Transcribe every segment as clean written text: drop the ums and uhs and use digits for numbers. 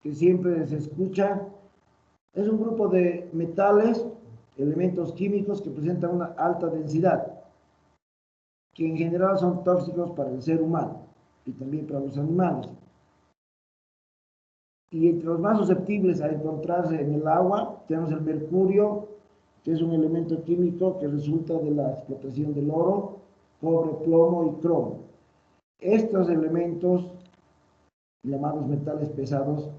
que siempre se escucha. Es un grupo de metales, elementos químicos que presentan una alta densidad, que en general son tóxicos para el ser humano y también para los animales. Y entre los más susceptibles a encontrarse en el agua tenemos el mercurio, que es un elemento químico que resulta de la explotación del oro, cobre, plomo y cromo. Estos elementos, llamados metales pesados,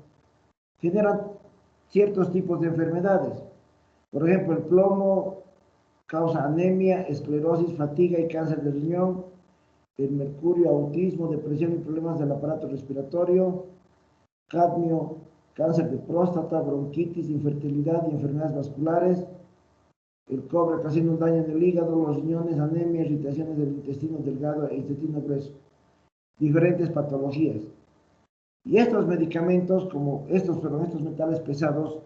generan ciertos tipos de enfermedades. Por ejemplo, el plomo causa anemia, esclerosis, fatiga y cáncer de riñón. El mercurio, autismo, depresión y problemas del aparato respiratorio. Cadmio, cáncer de próstata, bronquitis, infertilidad y enfermedades vasculares. El cobre ocasionando un daño en el hígado, los riñones, anemia, irritaciones del intestino delgado e intestino grueso. Diferentes patologías. Y estos medicamentos, como estos metales pesados,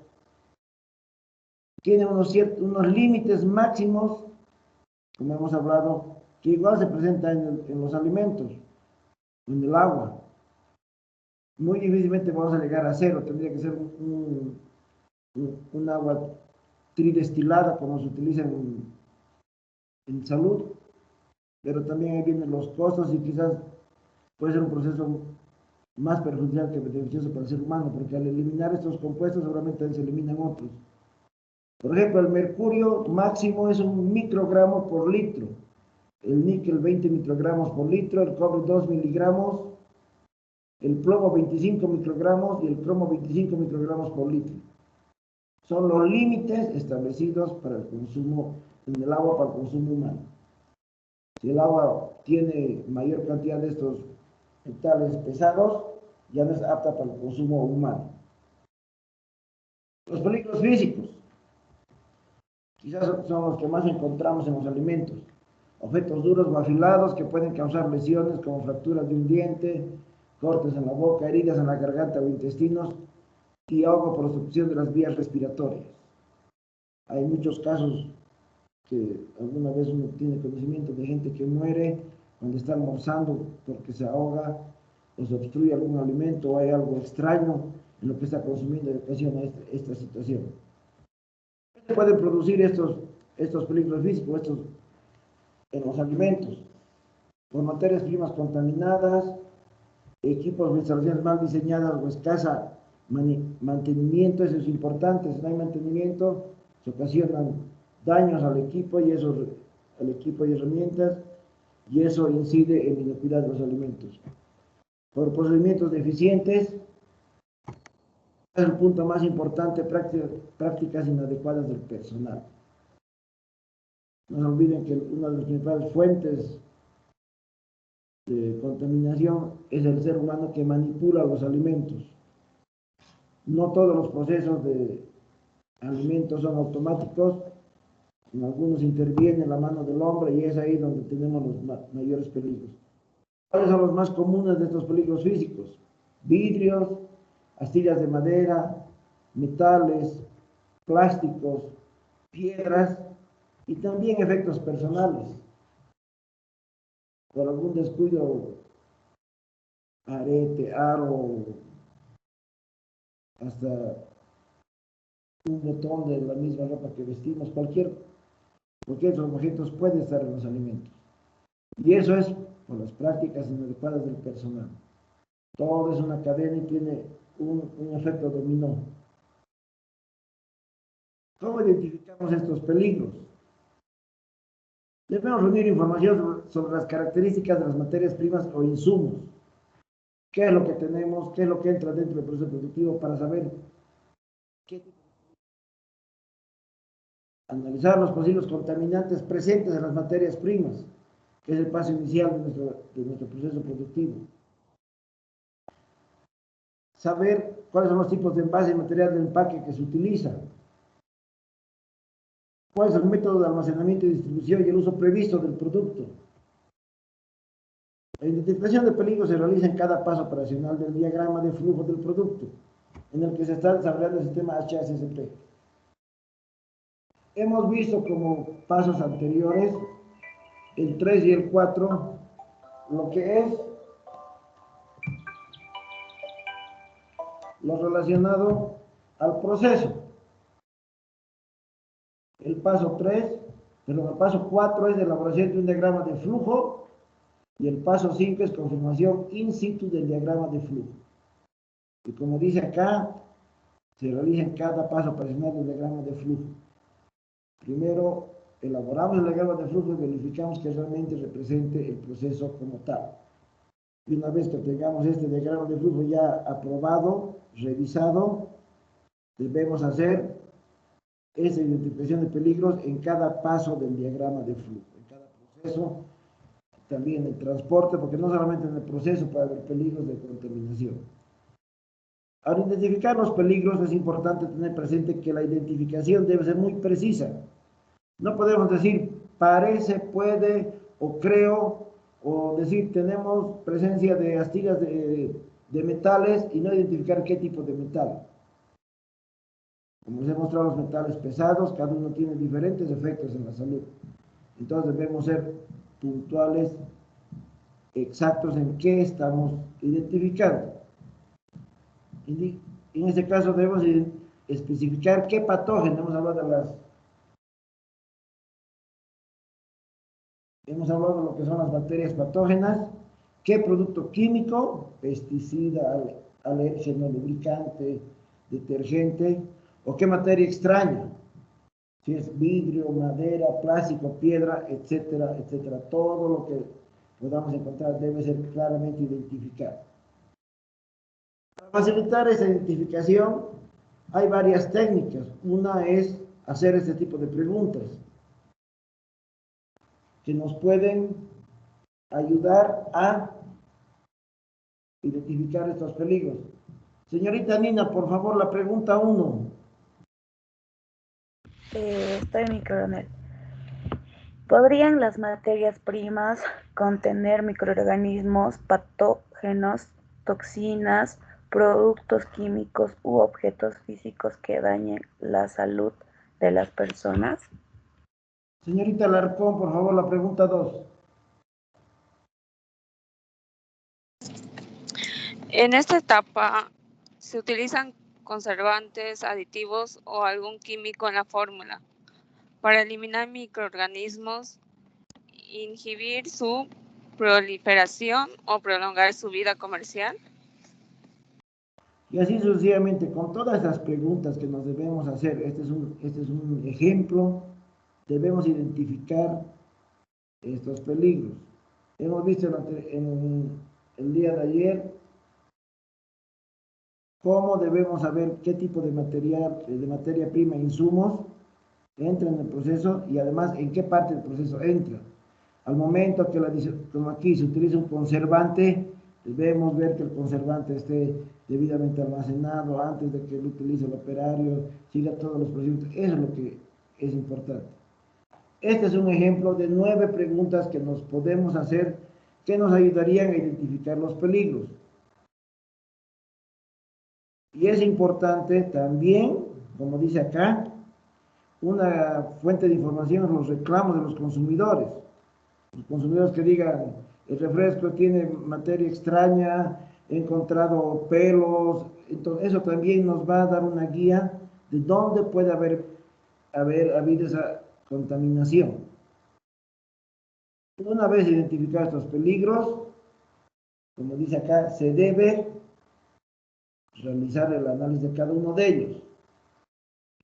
tienen unos límites máximos, como hemos hablado, que igual se presentan en los alimentos, en el agua. Muy difícilmente vamos a llegar a cero, tendría que ser un agua tridestilada, como se utiliza en salud, pero también ahí vienen los costos y quizás puede ser un proceso más perjudicial que beneficioso para el ser humano, porque al eliminar estos compuestos seguramente se eliminan otros. Por ejemplo, el mercurio máximo es 1 microgramo por litro, el níquel 20 microgramos por litro, el cobre 2 miligramos, el plomo 25 microgramos y el cromo 25 microgramos por litro. Son los límites establecidos para el consumo en el agua para el consumo humano. Si el agua tiene mayor cantidad de estos metales pesados, ya no es apta para el consumo humano. Los peligros físicos, quizás son los que más encontramos en los alimentos. Objetos duros o afilados que pueden causar lesiones como fracturas de un diente, cortes en la boca, heridas en la garganta o intestinos y ahogo por obstrucción de las vías respiratorias. Hay muchos casos que alguna vez uno tiene conocimiento de gente que muere cuando está almorzando porque se ahoga o se obstruye algún alimento o hay algo extraño en lo que está consumiendo y ocasiona esta situación. ¿Qué pueden producir estos peligros físicos en los alimentos? Por materias primas contaminadas, equipos o instalaciones mal diseñadas o escasa mantenimiento, eso es importante. Si no hay mantenimiento, se ocasionan daños al equipo y herramientas, y eso incide en la inocuidad de los alimentos. Por procedimientos deficientes, es el punto más importante, prácticas inadecuadas del personal. No se olviden que una de las principales fuentes de contaminación es el ser humano que manipula los alimentos. No todos los procesos de alimentos son automáticos, en algunos interviene la mano del hombre y es ahí donde tenemos los mayores peligros. ¿Cuáles son los más comunes de estos peligros físicos? Vidrios, astillas de madera, metales, plásticos, piedras y también efectos personales. Por algún descuido, arete, aro, hasta un botón de la misma ropa que vestimos, cualquier de esos objetos puede estar en los alimentos. Y eso es por las prácticas inadecuadas del personal. Todo es una cadena y tiene un efecto dominó. ¿Cómo identificamos estos peligros? Debemos reunir información sobre las características de las materias primas o insumos. ¿Qué es lo que tenemos? ¿Qué es lo que entra dentro del proceso productivo para saber qué? Analizar los posibles contaminantes presentes en las materias primas, que es el paso inicial de nuestro proceso productivo. Saber cuáles son los tipos de envase y material de empaque que se utilizan. ¿Cuál es el método de almacenamiento y distribución y el uso previsto del producto? La identificación de peligros se realiza en cada paso operacional del diagrama de flujo del producto, en el que se está desarrollando el sistema HACCP. Hemos visto como pasos anteriores, el 3 y el 4, lo que es lo relacionado al proceso. El paso 3, pero el paso 4 es elaboración de un diagrama de flujo y el paso 5 es confirmación in situ del diagrama de flujo. Y como dice acá, se realiza en cada paso operacional del diagrama de flujo. Primero, elaboramos el diagrama de flujo y verificamos que realmente represente el proceso como tal. Y una vez que tengamos este diagrama de flujo ya aprobado, revisado, debemos hacer esa identificación de peligros en cada paso del diagrama de flujo, en cada proceso, también el transporte, porque no solamente en el proceso puede haber peligros de contaminación. Al identificar los peligros es importante tener presente que la identificación debe ser muy precisa. No podemos decir parece, puede o creo, o decir tenemos presencia de astillas de metales y no identificar qué tipo de metal. Como les he mostrado, los metales pesados, cada uno tiene diferentes efectos en la salud. Entonces debemos ser puntuales, exactos en qué estamos identificando. En este caso debemos especificar qué patógeno, hemos hablado de lo que son las bacterias patógenas, qué producto químico, pesticida, alérgeno, lubricante, detergente, o qué materia extraña, si es vidrio, madera, plástico, piedra, etcétera, etcétera. Todo lo que podamos encontrar debe ser claramente identificado. Para facilitar esa identificación hay varias técnicas. Una es hacer este tipo de preguntas que nos pueden ayudar a identificar estos peligros. Señorita Nina, por favor, la pregunta 1. Estoy mi coronel. ¿Podrían las materias primas contener microorganismos, patógenos, toxinas, productos químicos u objetos físicos que dañen la salud de las personas? Señorita Larcón, por favor, la pregunta 2. En esta etapa, ¿se utilizan conservantes, aditivos o algún químico en la fórmula para eliminar microorganismos, inhibir su proliferación o prolongar su vida comercial? Y así sucesivamente, con todas estas preguntas que nos debemos hacer, este es un ejemplo, debemos identificar estos peligros. Hemos visto en el día de ayer cómo debemos saber qué tipo de materia prima, insumos, entra en el proceso y además en qué parte del proceso entra. Al momento que, como aquí se utiliza un conservante, debemos ver que el conservante esté debidamente almacenado antes de que lo utilice el operario, siga todos los procedimientos. Eso es lo que es importante. Este es un ejemplo de 9 preguntas que nos podemos hacer que nos ayudarían a identificar los peligros. Y es importante también, como dice acá, una fuente de información, los reclamos de los consumidores. Los consumidores que digan, el refresco tiene materia extraña, he encontrado pelos, entonces eso también nos va a dar una guía de dónde puede haber habido esa contaminación. Una vez identificados estos peligros, como dice acá, se debe realizar el análisis de cada uno de ellos.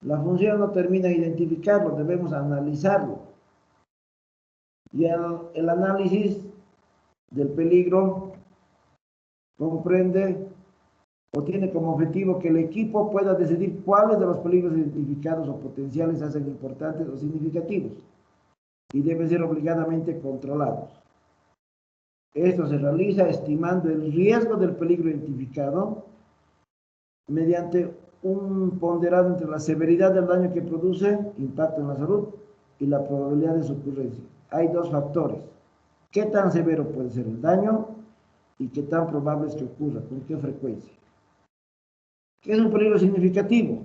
La función no termina en identificarlo, debemos analizarlo. Y el análisis del peligro comprende o tiene como objetivo que el equipo pueda decidir cuáles de los peligros identificados o potenciales hacen importantes o significativos y deben ser obligadamente controlados. Esto se realiza estimando el riesgo del peligro identificado mediante un ponderado entre la severidad del daño que produce, impacto en la salud, y la probabilidad de su ocurrencia. Hay 2 factores. ¿Qué tan severo puede ser el daño y qué tan probable es que ocurra? ¿Con qué frecuencia? ¿Qué es un peligro significativo?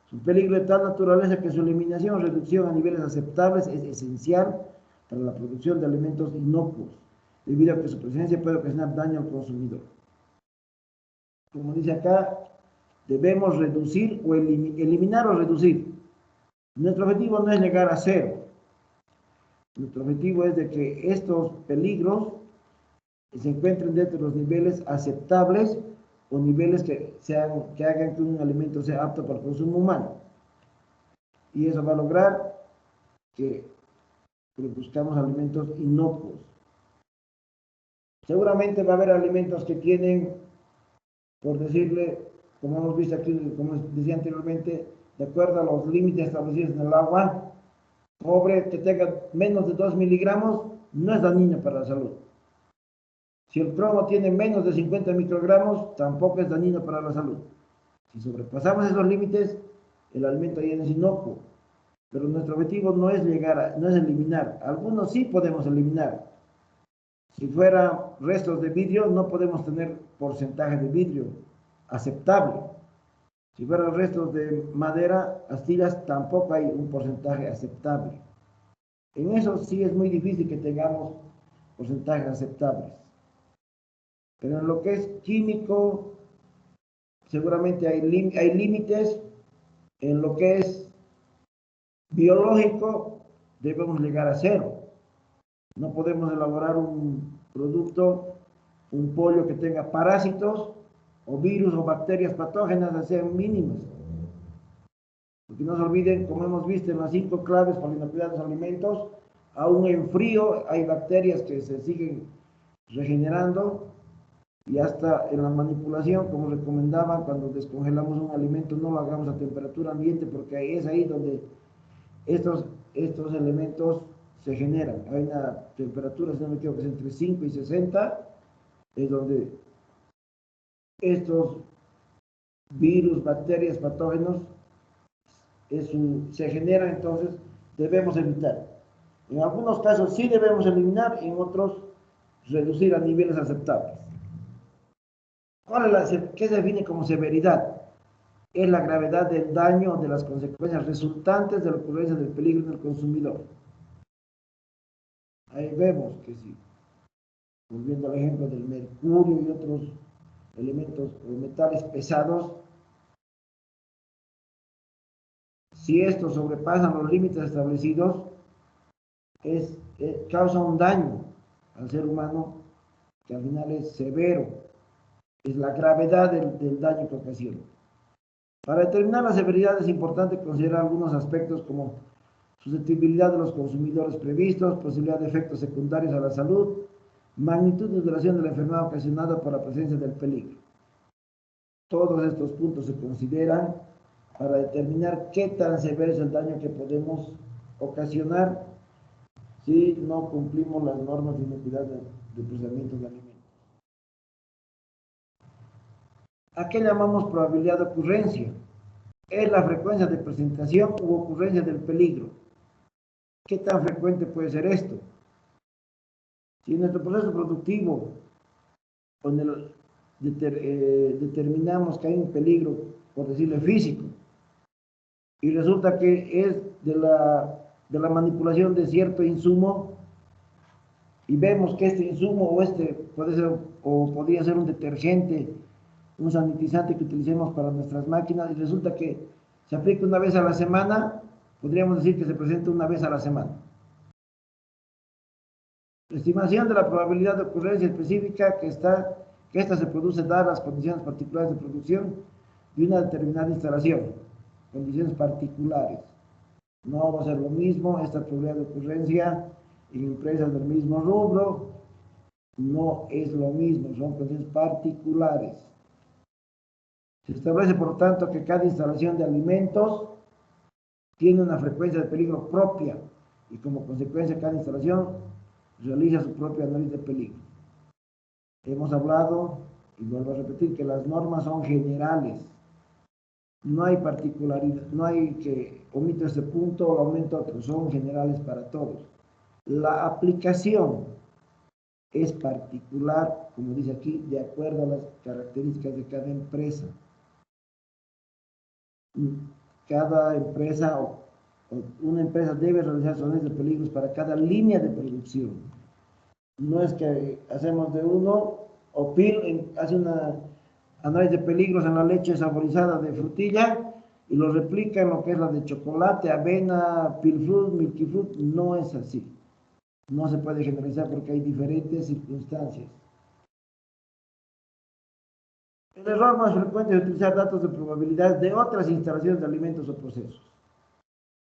Es un peligro de tal naturaleza que su eliminación o reducción a niveles aceptables es esencial para la producción de alimentos inocuos, debido a que su presencia puede ocasionar daño al consumidor. Como dice acá, debemos reducir o eliminar o reducir. Nuestro objetivo no es llegar a cero. Nuestro objetivo es de que estos peligros se encuentren dentro de los niveles aceptables o niveles que hagan que un alimento sea apto para el consumo humano. Y eso va a lograr que produzcamos alimentos inocuos. Seguramente va a haber alimentos que tienen, por decirle, como hemos visto aquí, como decía anteriormente, de acuerdo a los límites establecidos en el agua, cobre que tenga menos de 2 miligramos no es dañino para la salud. Si el cromo tiene menos de 50 microgramos, tampoco es dañino para la salud. Si sobrepasamos esos límites, el alimento ya es inocuo. Pero nuestro objetivo no es no es eliminar. Algunos sí podemos eliminar. Si fueran restos de vidrio, no podemos tener porcentaje de vidrio aceptable. Si fueran restos de madera, astillas, tampoco hay un porcentaje aceptable. En eso sí es muy difícil que tengamos porcentajes aceptables. Pero en lo que es químico, seguramente hay límites. En lo que es biológico, debemos llegar a cero. No podemos elaborar un producto, un pollo que tenga parásitos o virus o bacterias patógenas, que sean mínimas. Porque no se olviden, como hemos visto en las 5 claves para la inocuidad de los alimentos, aún en frío hay bacterias que se siguen regenerando. Y hasta en la manipulación, como recomendaban, cuando descongelamos un alimento, no lo hagamos a temperatura ambiente, porque es ahí donde estos elementos se generan. Hay una temperatura, si no me equivoco, que es entre 5 y 60, es donde estos virus, bacterias, patógenos, se generan, entonces debemos evitar. En algunos casos sí debemos eliminar, en otros reducir a niveles aceptables. ¿Qué se define como severidad? Es la gravedad del daño o de las consecuencias resultantes de la ocurrencia del peligro en el consumidor. Ahí vemos que sí, volviendo al ejemplo del mercurio y otros elementos o metales pesados, si estos sobrepasan los límites establecidos, causa un daño al ser humano que al final es severo, es la gravedad del daño que ocasiona. Para determinar la severidad es importante considerar algunos aspectos como susceptibilidad de los consumidores previstos, posibilidad de efectos secundarios a la salud, magnitud y duración de la enfermedad ocasionada por la presencia del peligro. Todos estos puntos se consideran para determinar qué tan severo es el daño que podemos ocasionar si no cumplimos las normas de inocuidad de procesamiento de alimentos. ¿A qué llamamos probabilidad de ocurrencia? Es la frecuencia de presentación u ocurrencia del peligro. ¿Qué tan frecuente puede ser esto? Si en nuestro proceso productivo determinamos que hay un peligro, por decirlo físico, y resulta que es de la manipulación de cierto insumo, y vemos que este insumo podría ser un detergente, un sanitizante que utilicemos para nuestras máquinas, y resulta que se aplica una vez a la semana, podríamos decir que se presenta una vez a la semana. La estimación de la probabilidad de ocurrencia específica que esta se produce dadas las condiciones particulares de producción de una determinada instalación, condiciones particulares. No va a ser lo mismo esta probabilidad de ocurrencia en empresas del mismo rubro, no es lo mismo, son condiciones particulares. Se establece, por tanto, que cada instalación de alimentos tiene una frecuencia de peligro propia y como consecuencia cada instalación realiza su propio análisis de peligro. Hemos hablado, y vuelvo a repetir, que las normas son generales. No hay particularidad, no hay que omito este punto o aumento otro, son generales para todos. La aplicación es particular, como dice aquí, de acuerdo a las características de cada empresa. Cada empresa o una empresa debe realizar sus análisis de peligros para cada línea de producción. No es que hacemos de uno o PIL análisis de peligros en la leche saborizada de frutilla y lo replica en lo que es la de chocolate, avena, pilfrut, milky fruit. No es así. No se puede generalizar porque hay diferentes circunstancias. El error más frecuente es utilizar datos de probabilidad de otras instalaciones de alimentos o procesos.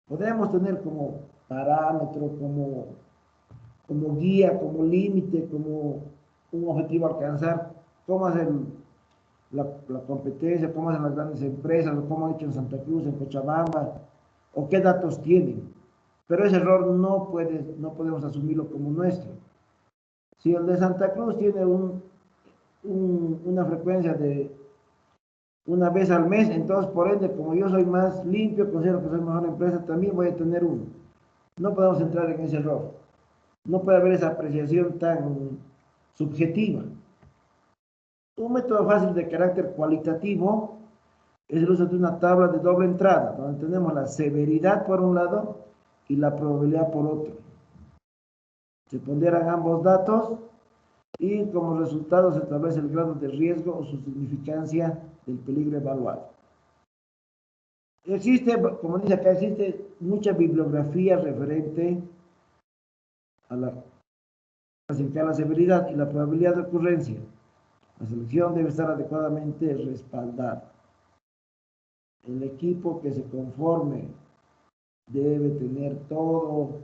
Podemos tener como parámetro, como guía, como límite, como un objetivo a alcanzar, cómo hacen la competencia, cómo hacen las grandes empresas, o cómo han hecho en Santa Cruz, en Cochabamba, o qué datos tienen. Pero ese error no podemos asumirlo como nuestro. Si el de Santa Cruz tiene una frecuencia de una vez al mes, entonces por ende, como yo soy más limpio, considero que soy mejor empresa, también voy a tener uno. No podemos entrar en ese error. No puede haber esa apreciación tan subjetiva. Un método fácil de carácter cualitativo es el uso de una tabla de doble entrada, donde tenemos la severidad por un lado y la probabilidad por otro. Se ponderan ambos datos y como resultado se establece el grado de riesgo o su significancia del peligro evaluado. Existe, como dice acá, existe mucha bibliografía referente a clasificar la severidad y la probabilidad de ocurrencia. La selección debe estar adecuadamente respaldada. El equipo que se conforme debe tener todo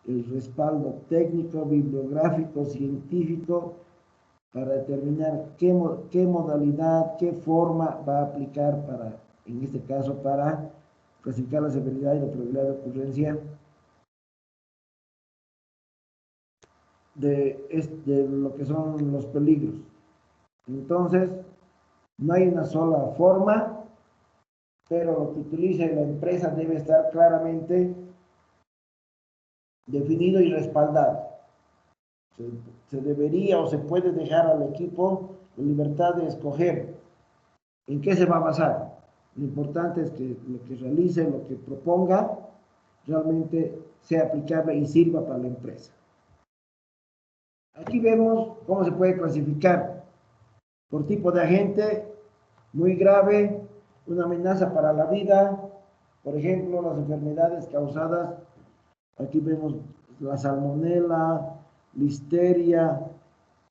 el respaldo técnico, bibliográfico, científico, para determinar qué modalidad, qué forma va a aplicar para, en este caso, para clasificar la severidad y la probabilidad de ocurrencia de lo que son los peligros. Entonces, no hay una sola forma, pero lo que utilice la empresa debe estar claramente definido y respaldado. Se debería o se puede dejar al equipo la libertad de escoger en qué se va a basar. Lo importante es que lo que realice, lo que proponga, realmente sea aplicable y sirva para la empresa. Aquí vemos cómo se puede clasificar por tipo de agente: muy grave, una amenaza para la vida, por ejemplo, las enfermedades causadas, aquí vemos la salmonela, listeria,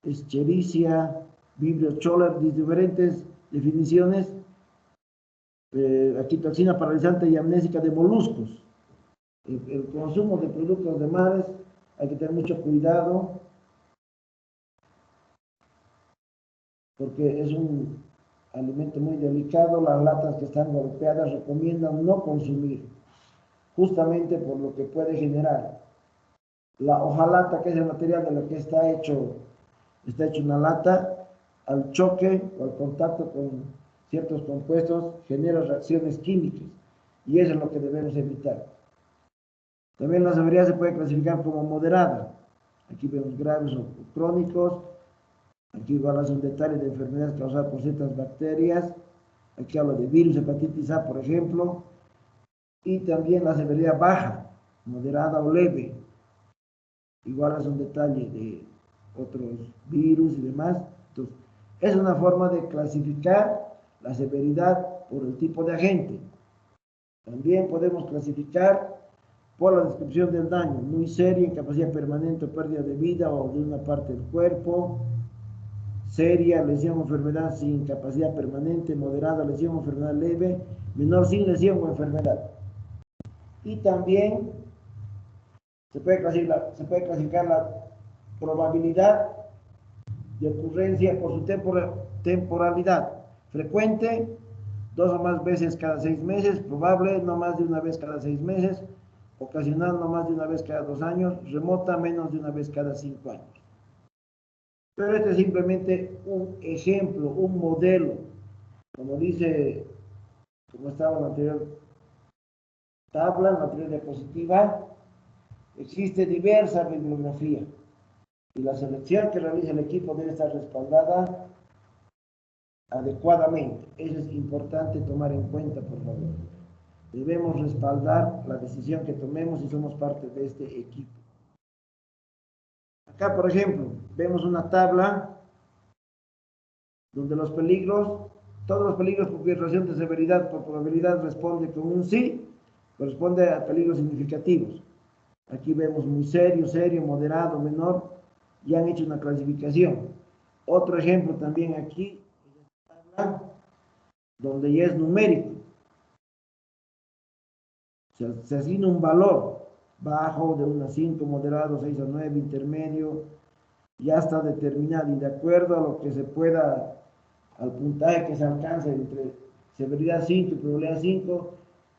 escherichia, vibrio choler, diferentes definiciones. Aquí toxina paralizante y amnésica de moluscos. El consumo de productos de mares, hay que tener mucho cuidado porque es un alimento muy delicado. Las latas que están golpeadas recomiendan no consumir, justamente por lo que puede generar. La hojalata, que es el material de lo que está hecho una lata, al choque o al contacto con ciertos compuestos genera reacciones químicas y eso es lo que debemos evitar. También la severidad se puede clasificar como moderada. Aquí vemos graves o crónicos. Aquí igual hace un detalle de enfermedades causadas por ciertas bacterias. Aquí habla de virus, hepatitis A, por ejemplo. Y también la severidad baja, moderada o leve. Igual hace un detalle de otros virus y demás. Entonces, es una forma de clasificar la severidad por el tipo de agente. También podemos clasificar por la descripción del daño: muy seria, incapacidad permanente o pérdida de vida o de una parte del cuerpo; seria, lesión o enfermedad sin incapacidad permanente; moderada, lesión o enfermedad leve; menor, sin lesión o enfermedad. Y también se puede clasificar la probabilidad de ocurrencia por su temporalidad: frecuente, 2 o más veces cada 6 meses; probable, no más de una vez cada 6 meses; ocasional, no más de una vez cada 2 años; remota, menos de una vez cada 5 años. Pero este es simplemente un ejemplo, un modelo. Como estaba en la anterior tabla, en la anterior diapositiva, existe diversa bibliografía y la selección que realiza el equipo debe estar respaldada adecuadamente. Eso es importante tomar en cuenta, por favor. Debemos respaldar la decisión que tomemos si somos parte de este equipo. Acá, por ejemplo, vemos una tabla donde los peligros, todos los peligros por relación de severidad por probabilidad responde con un sí, corresponde a peligros significativos. Aquí vemos muy serio, serio, moderado, menor, y han hecho una clasificación. Otro ejemplo también aquí, donde ya es numérico. Se asigna un valor bajo de 1 a 5, moderado 6 a 9, intermedio, ya está determinado y de acuerdo a lo que se pueda, al puntaje que se alcance entre severidad 5 y probabilidad 5,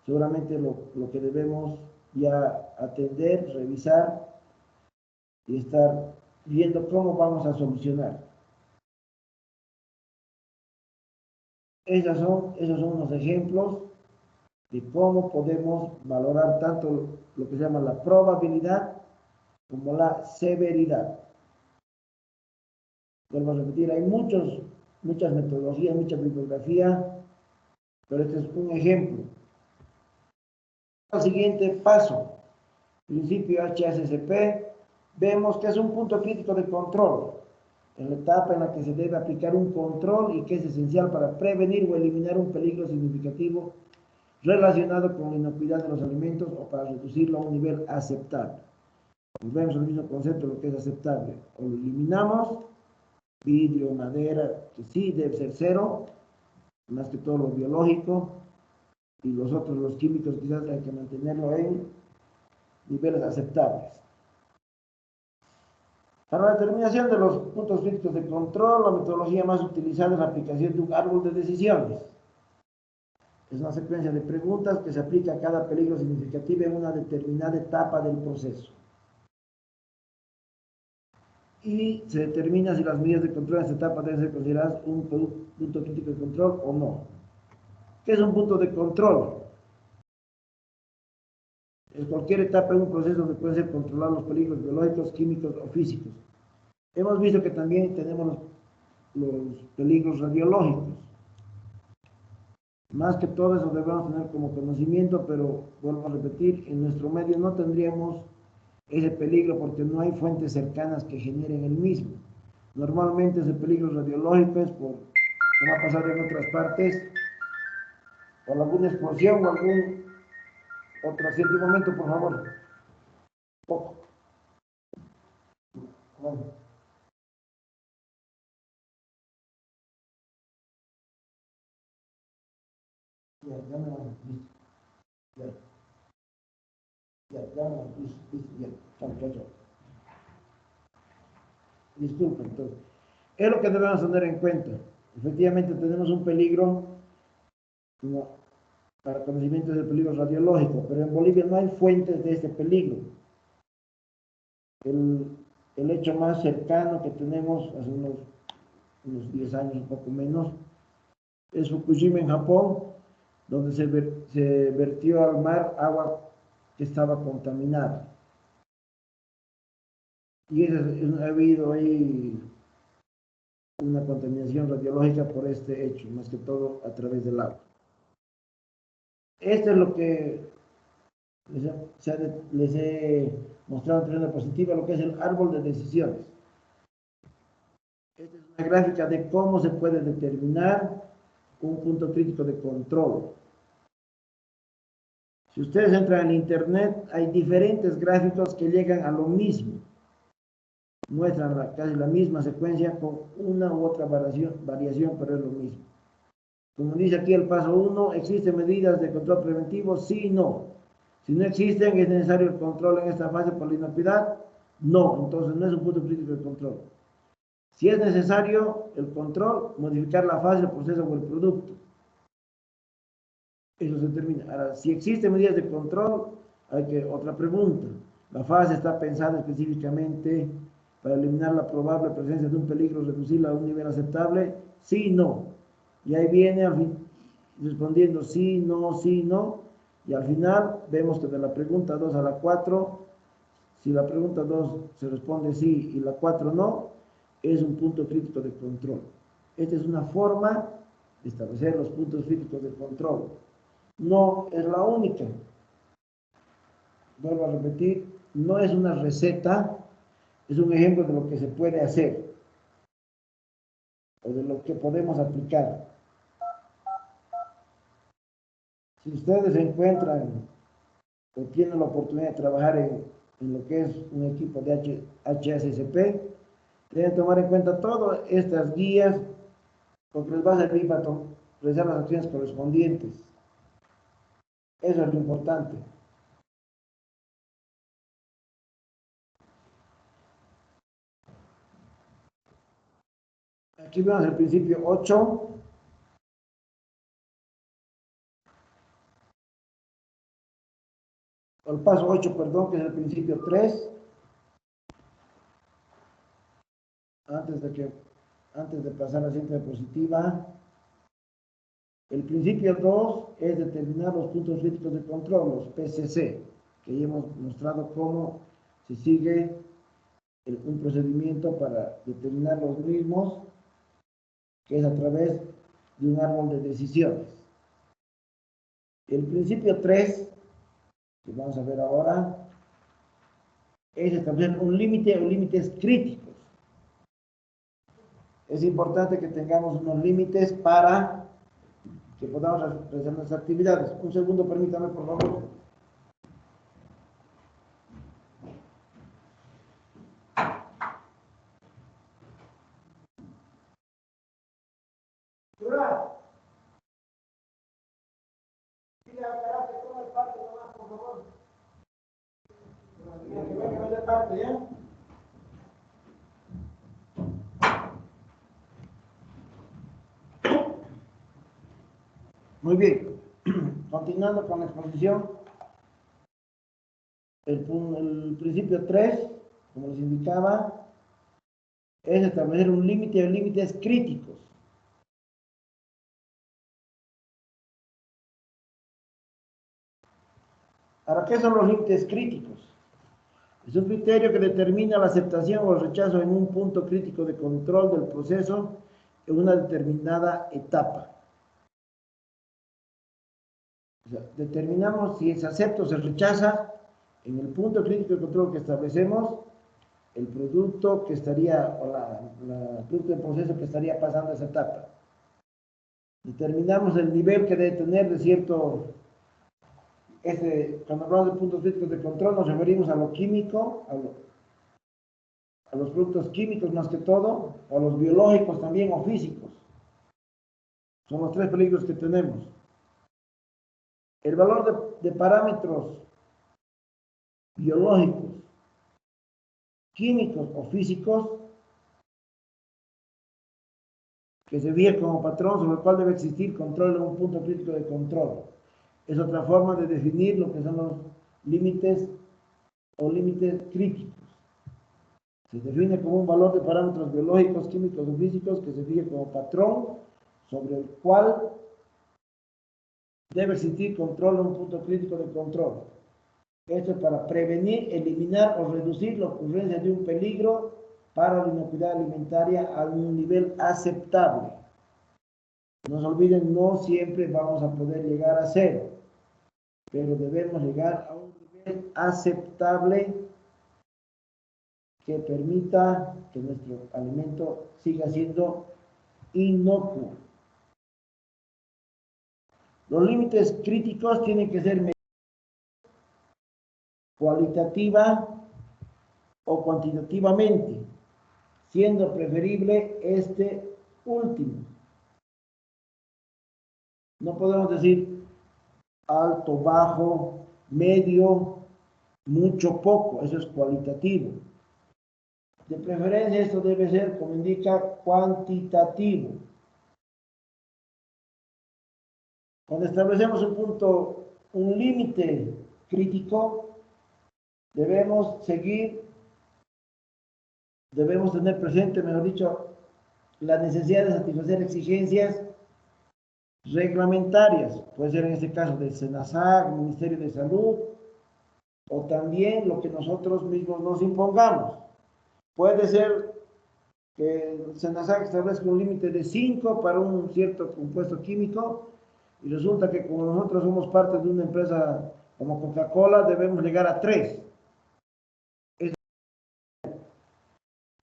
seguramente lo que debemos ya atender, revisar y estar viendo cómo vamos a solucionar. Esos son unos ejemplos de cómo podemos valorar tanto lo que se llama la probabilidad como la severidad. Vuelvo a repetir, hay muchas metodologías, mucha bibliografía, pero este es un ejemplo. El siguiente paso, principio HACCP, vemos que es un punto crítico de control, en la etapa en la que se debe aplicar un control y que es esencial para prevenir o eliminar un peligro significativo relacionado con la inocuidad de los alimentos o para reducirlo a un nivel aceptable. Vemos el mismo concepto de lo que es aceptable. O lo eliminamos, vidrio, madera, que sí debe ser cero, más que todo lo biológico, y los otros, los químicos, quizás hay que mantenerlo en niveles aceptables. Para la determinación de los puntos críticos de control, la metodología más utilizada es la aplicación de un árbol de decisiones. Es una secuencia de preguntas que se aplica a cada peligro significativo en una determinada etapa del proceso. Y se determina si las medidas de control en esta etapa deben ser consideradas un punto crítico de control o no. ¿Qué es un punto de control? Es cualquier etapa en un proceso donde pueden ser controlados los peligros biológicos, químicos o físicos. Hemos visto que también tenemos los peligros radiológicos. Más que todo eso debemos tener como conocimiento, pero vuelvo a repetir, en nuestro medio no tendríamos ese peligro porque no hay fuentes cercanas que generen el mismo. Normalmente ese peligro radiológico es por, como ha pasado en otras partes, por alguna explosión o algún otro accidente. Un momento, por favor. Poco. Bueno. Ya me van, listo. Ya me van, listo, ya. Chao. Disculpen, entonces. Es lo que debemos tener en cuenta. Efectivamente tenemos un peligro, como para conocimiento del peligro radiológico, pero en Bolivia no hay fuentes de este peligro. El hecho más cercano que tenemos hace unos 10 años, un poco menos, es Fukushima en Japón, donde se vertió al mar agua que estaba contaminada. Y ha habido ahí una contaminación radiológica por este hecho, más que todo a través del agua. Esto es lo que les he mostrado en terreno positiva, lo que es el árbol de decisiones. Esta es una gráfica de cómo se puede determinar un punto crítico de control. Si ustedes entran en internet, hay diferentes gráficos que llegan a lo mismo. Muestran casi la misma secuencia con una u otra variación, pero es lo mismo. Como dice aquí el paso 1, ¿existen medidas de control preventivo? Sí y no. Si no existen, ¿es necesario el control en esta fase por la inocuidad? No, entonces no es un punto crítico de control. Si es necesario el control, modificar la fase, el proceso o el producto. Eso se determina. Ahora, si existen medidas de control, otra pregunta. ¿La fase está pensada específicamente para eliminar la probable presencia de un peligro, reducirla a un nivel aceptable? Sí, no. Y ahí viene respondiendo sí, no. Y al final vemos que de la pregunta 2 a la 4, si la pregunta 2 se responde sí y la 4 no, es un punto crítico de control. Esta es una forma de establecer los puntos críticos de control. No es la única. Vuelvo a repetir, no es una receta, es un ejemplo de lo que se puede hacer. o de lo que podemos aplicar. Si ustedes se encuentran o tienen la oportunidad de trabajar en lo que es un equipo de HACCP, deben tomar en cuenta todas estas guías porque les va a servir para realizar las acciones correspondientes. Eso es lo importante. Aquí vemos el principio 8. O el paso 8, perdón, que es el principio 3. Antes de pasar a la siguiente diapositiva. El principio 2 es determinar los puntos críticos de control, los PCC, que ya hemos mostrado cómo se sigue un procedimiento para determinar los mismos, que es a través de un árbol de decisiones. El principio 3, que vamos a ver ahora, es establecer un límite o límites críticos. Es importante que tengamos unos límites para que podamos realizar nuestras actividades. Un segundo, permítame, por favor. Dile a Alcaraz que tome parte nomás, por favor. Que venga a hacer parte, ¿ya? Muy bien. Continuando con la exposición. El principio 3, como les indicaba, es establecer un límite o límites críticos. Ahora, ¿qué son los límites críticos? Es un criterio que determina la aceptación o el rechazo en un punto crítico de control del proceso en una determinada etapa. O sea, determinamos si se acepta o se rechaza en el punto crítico de control que establecemos el producto que estaría, o el producto del proceso que estaría pasando esa etapa. Determinamos el nivel que debe tener de cierto, cuando hablamos de puntos críticos de control nos referimos a lo químico, a los productos químicos más que todo, o a los biológicos también, o físicos. Son los tres peligros que tenemos. El valor de parámetros biológicos, químicos o físicos que se fije como patrón sobre el cual debe existir control en un punto crítico de control. Es otra forma de definir lo que son los límites o límites críticos. Se define como un valor de parámetros biológicos, químicos o físicos que se fije como patrón sobre el cual debe existir control en un punto crítico de control. Esto es para prevenir, eliminar o reducir la ocurrencia de un peligro para la inocuidad alimentaria a un nivel aceptable. No se olviden, no siempre vamos a poder llegar a cero, pero debemos llegar a un nivel aceptable que permita que nuestro alimento siga siendo inocuo. Los límites críticos tienen que ser cualitativa o cuantitativamente, siendo preferible este último. No podemos decir alto, bajo, medio, mucho, poco, eso es cualitativo. De preferencia esto debe ser, como indica, cuantitativo. Cuando establecemos un límite crítico, debemos tener presente, mejor dicho, la necesidad de satisfacer exigencias reglamentarias, puede ser en este caso del SENASAC, Ministerio de Salud, o también lo que nosotros mismos nos impongamos. Puede ser que el SENASAC establezca un límite de 5 para un cierto compuesto químico y resulta que como nosotros somos parte de una empresa como Coca-Cola debemos llegar a 3.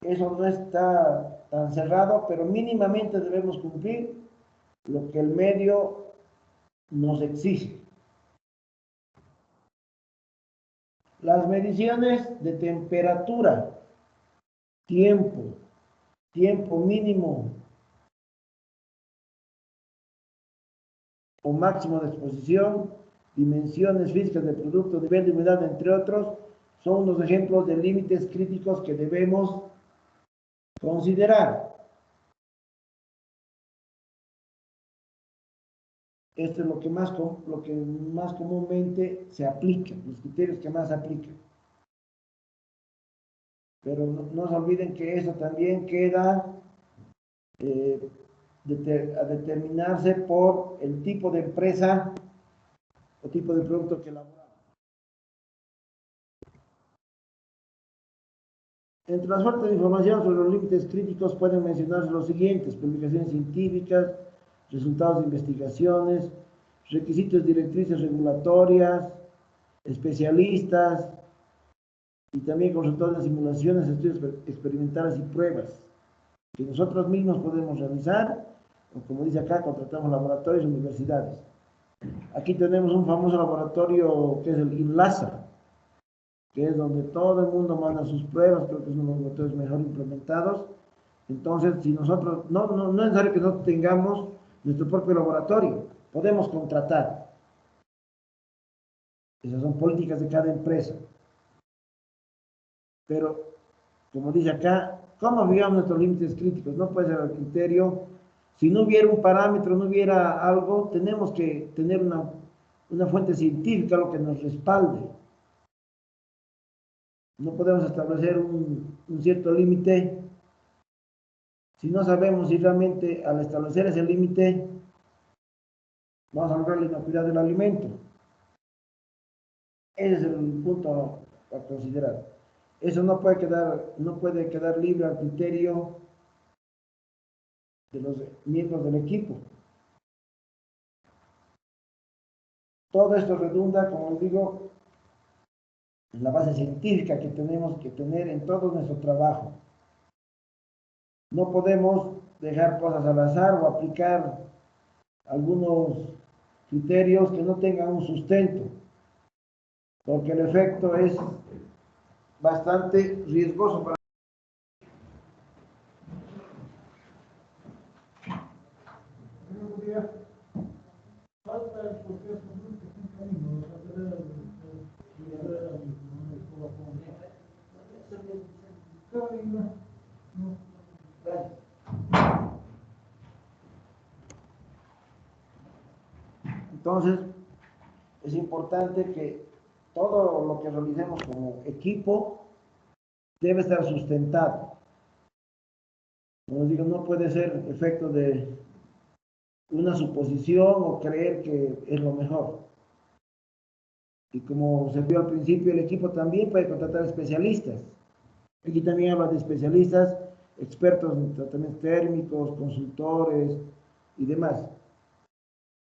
Eso no está tan cerrado, pero mínimamente debemos cumplir lo que el medio nos exige. Las mediciones de temperatura, tiempo mínimo o máximo de exposición, dimensiones físicas del producto, nivel de humedad, entre otros, son unos ejemplos de límites críticos que debemos considerar. Esto es lo que más comúnmente se aplica, los criterios que más se aplican. Pero no se olviden que eso también queda a determinarse por el tipo de empresa o tipo de producto que elaboramos. Entre las fuentes de información sobre los límites críticos pueden mencionarse los siguientes: publicaciones científicas, resultados de investigaciones, requisitos, directrices regulatorias, especialistas, y también con resultados de simulaciones, estudios experimentales y pruebas que nosotros mismos podemos realizar, o como dice acá, contratamos laboratorios y universidades. Aquí tenemos un famoso laboratorio que es el INLASA, que es donde todo el mundo manda sus pruebas, creo que es uno de los laboratorios mejor implementados. Entonces, si nosotros, no es necesario que nosotros tengamos nuestro propio laboratorio, podemos contratar. Esas son políticas de cada empresa. Pero, como dice acá, ¿cómo fijamos nuestros límites críticos? No puede ser el criterio. Si no hubiera un parámetro, no hubiera algo, tenemos que tener una fuente científica, lo que nos respalde. No podemos establecer un cierto límite si no sabemos si realmente al establecer ese límite vamos a lograr la inocuidad del alimento. Ese es el punto a considerar. Eso no puede quedar libre al criterio de los miembros del equipo. Todo esto redunda, como les digo, en la base científica que tenemos que tener en todo nuestro trabajo. No podemos dejar cosas al azar o aplicar algunos criterios que no tengan un sustento, porque el efecto es bastante riesgoso para Entonces, es importante que todo lo que realicemos como equipo debe estar sustentado. Como digo, no puede ser efecto de una suposición o creer que es lo mejor. Y como se vio al principio, el equipo también puede contratar especialistas. Aquí también habla de especialistas, expertos en tratamientos térmicos, consultores y demás.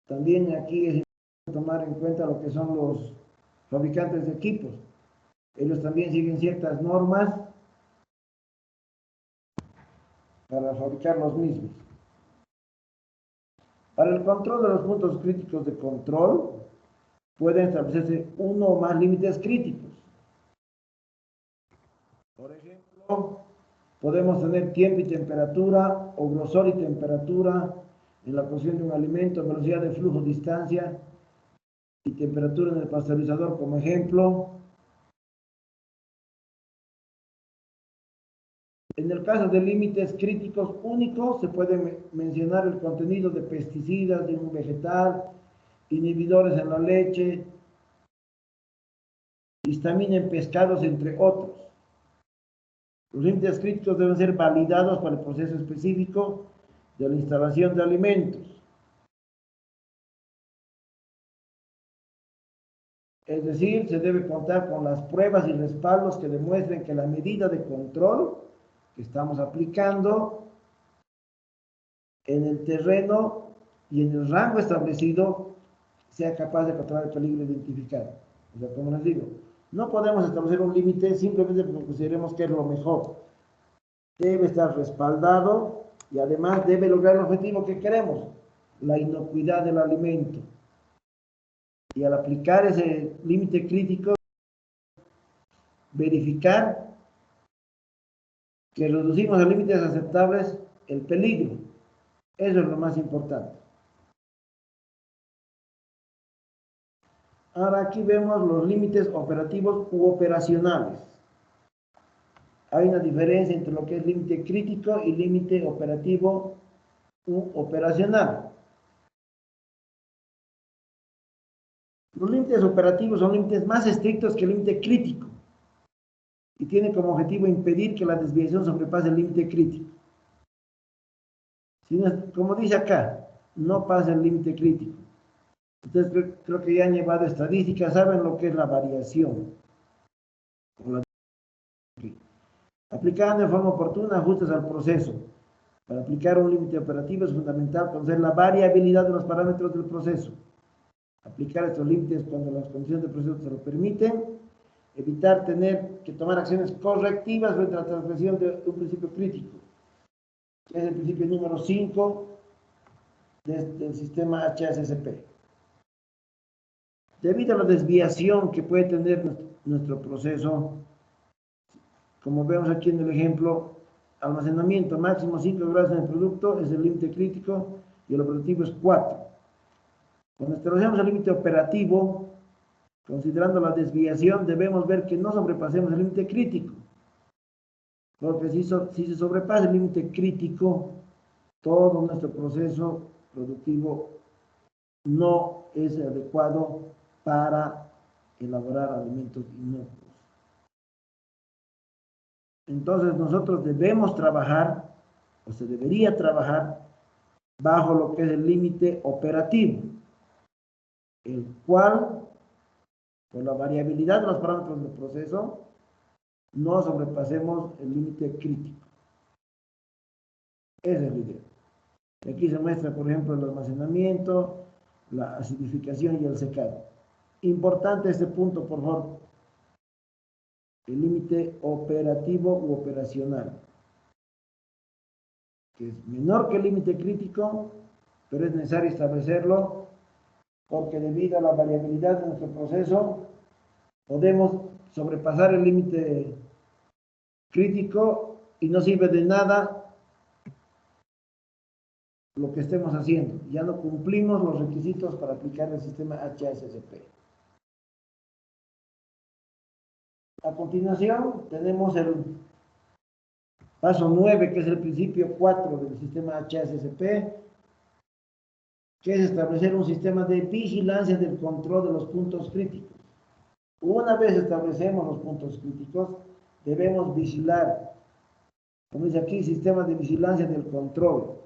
También aquí es importante tomar en cuenta lo que son los fabricantes de equipos. Ellos también siguen ciertas normas para fabricar los mismos. Para el control de los puntos críticos de control, pueden establecerse uno o más límites críticos. Por ejemplo, podemos tener tiempo y temperatura, o grosor y temperatura en la cocción de un alimento, velocidad de flujo, distancia y temperatura en el pasteurizador como ejemplo. En el caso de límites críticos únicos, se puede mencionar el contenido de pesticidas de un vegetal, inhibidores en la leche, histamina en pescados, entre otros. Los límites críticos deben ser validados para el proceso específico de la instalación de alimentos. Es decir, se debe contar con las pruebas y respaldos que demuestren que la medida de control que estamos aplicando en el terreno y en el rango establecido sea capaz de controlar el peligro identificado. O sea, como les digo, no podemos establecer un límite simplemente porque consideremos que es lo mejor. debe estar respaldado y además debe lograr el objetivo que queremos, la inocuidad del alimento. Y al aplicar ese límite crítico, verificar que reducimos a límites aceptables el peligro. Eso es lo más importante. Ahora aquí vemos los límites operativos u operacionales. Hay una diferencia entre lo que es límite crítico y límite operativo u operacional. Los límites operativos son límites más estrictos que el límite crítico y tienen como objetivo impedir que la desviación sobrepase el límite crítico. Si no, como dice acá, no pasa el límite crítico. Ustedes creo que ya han llevado estadísticas, saben lo que es la variación. Aplicando de forma oportuna ajustes al proceso. Para aplicar un límite operativo es fundamental conocer la variabilidad de los parámetros del proceso. Aplicar estos límites cuando las condiciones del proceso se lo permiten. Evitar tener que tomar acciones correctivas frente a la transgresión de un principio crítico, que es el principio número 5 del sistema HACCP. Debido a la desviación que puede tener nuestro proceso, como vemos aquí en el ejemplo, almacenamiento máximo 5 grados en el producto es el límite crítico y el operativo es 4. Cuando establecemos el límite operativo, considerando la desviación, debemos ver que no sobrepasemos el límite crítico. Porque si se sobrepasa el límite crítico, todo nuestro proceso productivo no es adecuado para elaborar alimentos inocuos. Entonces nosotros debemos trabajar, o se debería trabajar, bajo lo que es el límite operativo, el cual, por la variabilidad de los parámetros del proceso, no sobrepasemos el límite crítico. Ese es el idea. Aquí se muestra, por ejemplo, el almacenamiento, la acidificación y el secado. Importante este punto, por favor. El límite operativo u operacional, que es menor que el límite crítico, pero es necesario establecerlo porque debido a la variabilidad de nuestro proceso podemos sobrepasar el límite crítico y no sirve de nada lo que estemos haciendo. Ya no cumplimos los requisitos para aplicar el sistema HACCP. A continuación tenemos el paso 9, que es el principio 4 del sistema HACCP, que es establecer un sistema de vigilancia del control de los puntos críticos. Una vez establecemos los puntos críticos, debemos vigilar, como dice aquí, sistema de vigilancia del control.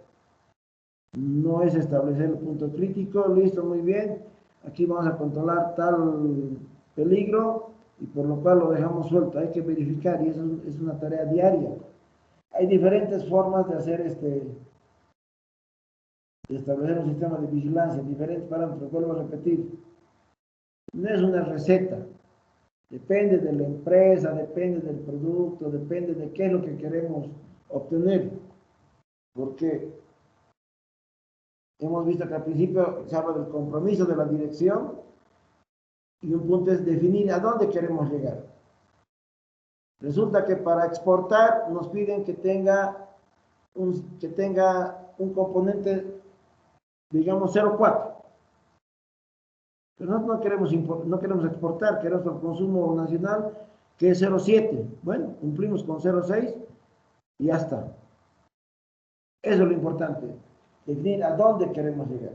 No es establecer el punto crítico, listo, muy bien, aquí vamos a controlar tal peligro y por lo cual lo dejamos suelto. Hay que verificar y eso es una tarea diaria. Hay diferentes formas de hacer de establecer un sistema de vigilancia, diferentes parámetros, vuelvo a repetir. No es una receta, depende de la empresa, depende del producto, depende de qué es lo que queremos obtener. Porque hemos visto que al principio se habla del compromiso de la dirección y un punto es definir a dónde queremos llegar. Resulta que para exportar nos piden que tenga un componente, digamos, 0,4. Pero nosotros no queremos exportar, queremos el consumo nacional que es 0,7. Bueno, cumplimos con 0,6 y ya está. Eso es lo importante, definir a dónde queremos llegar.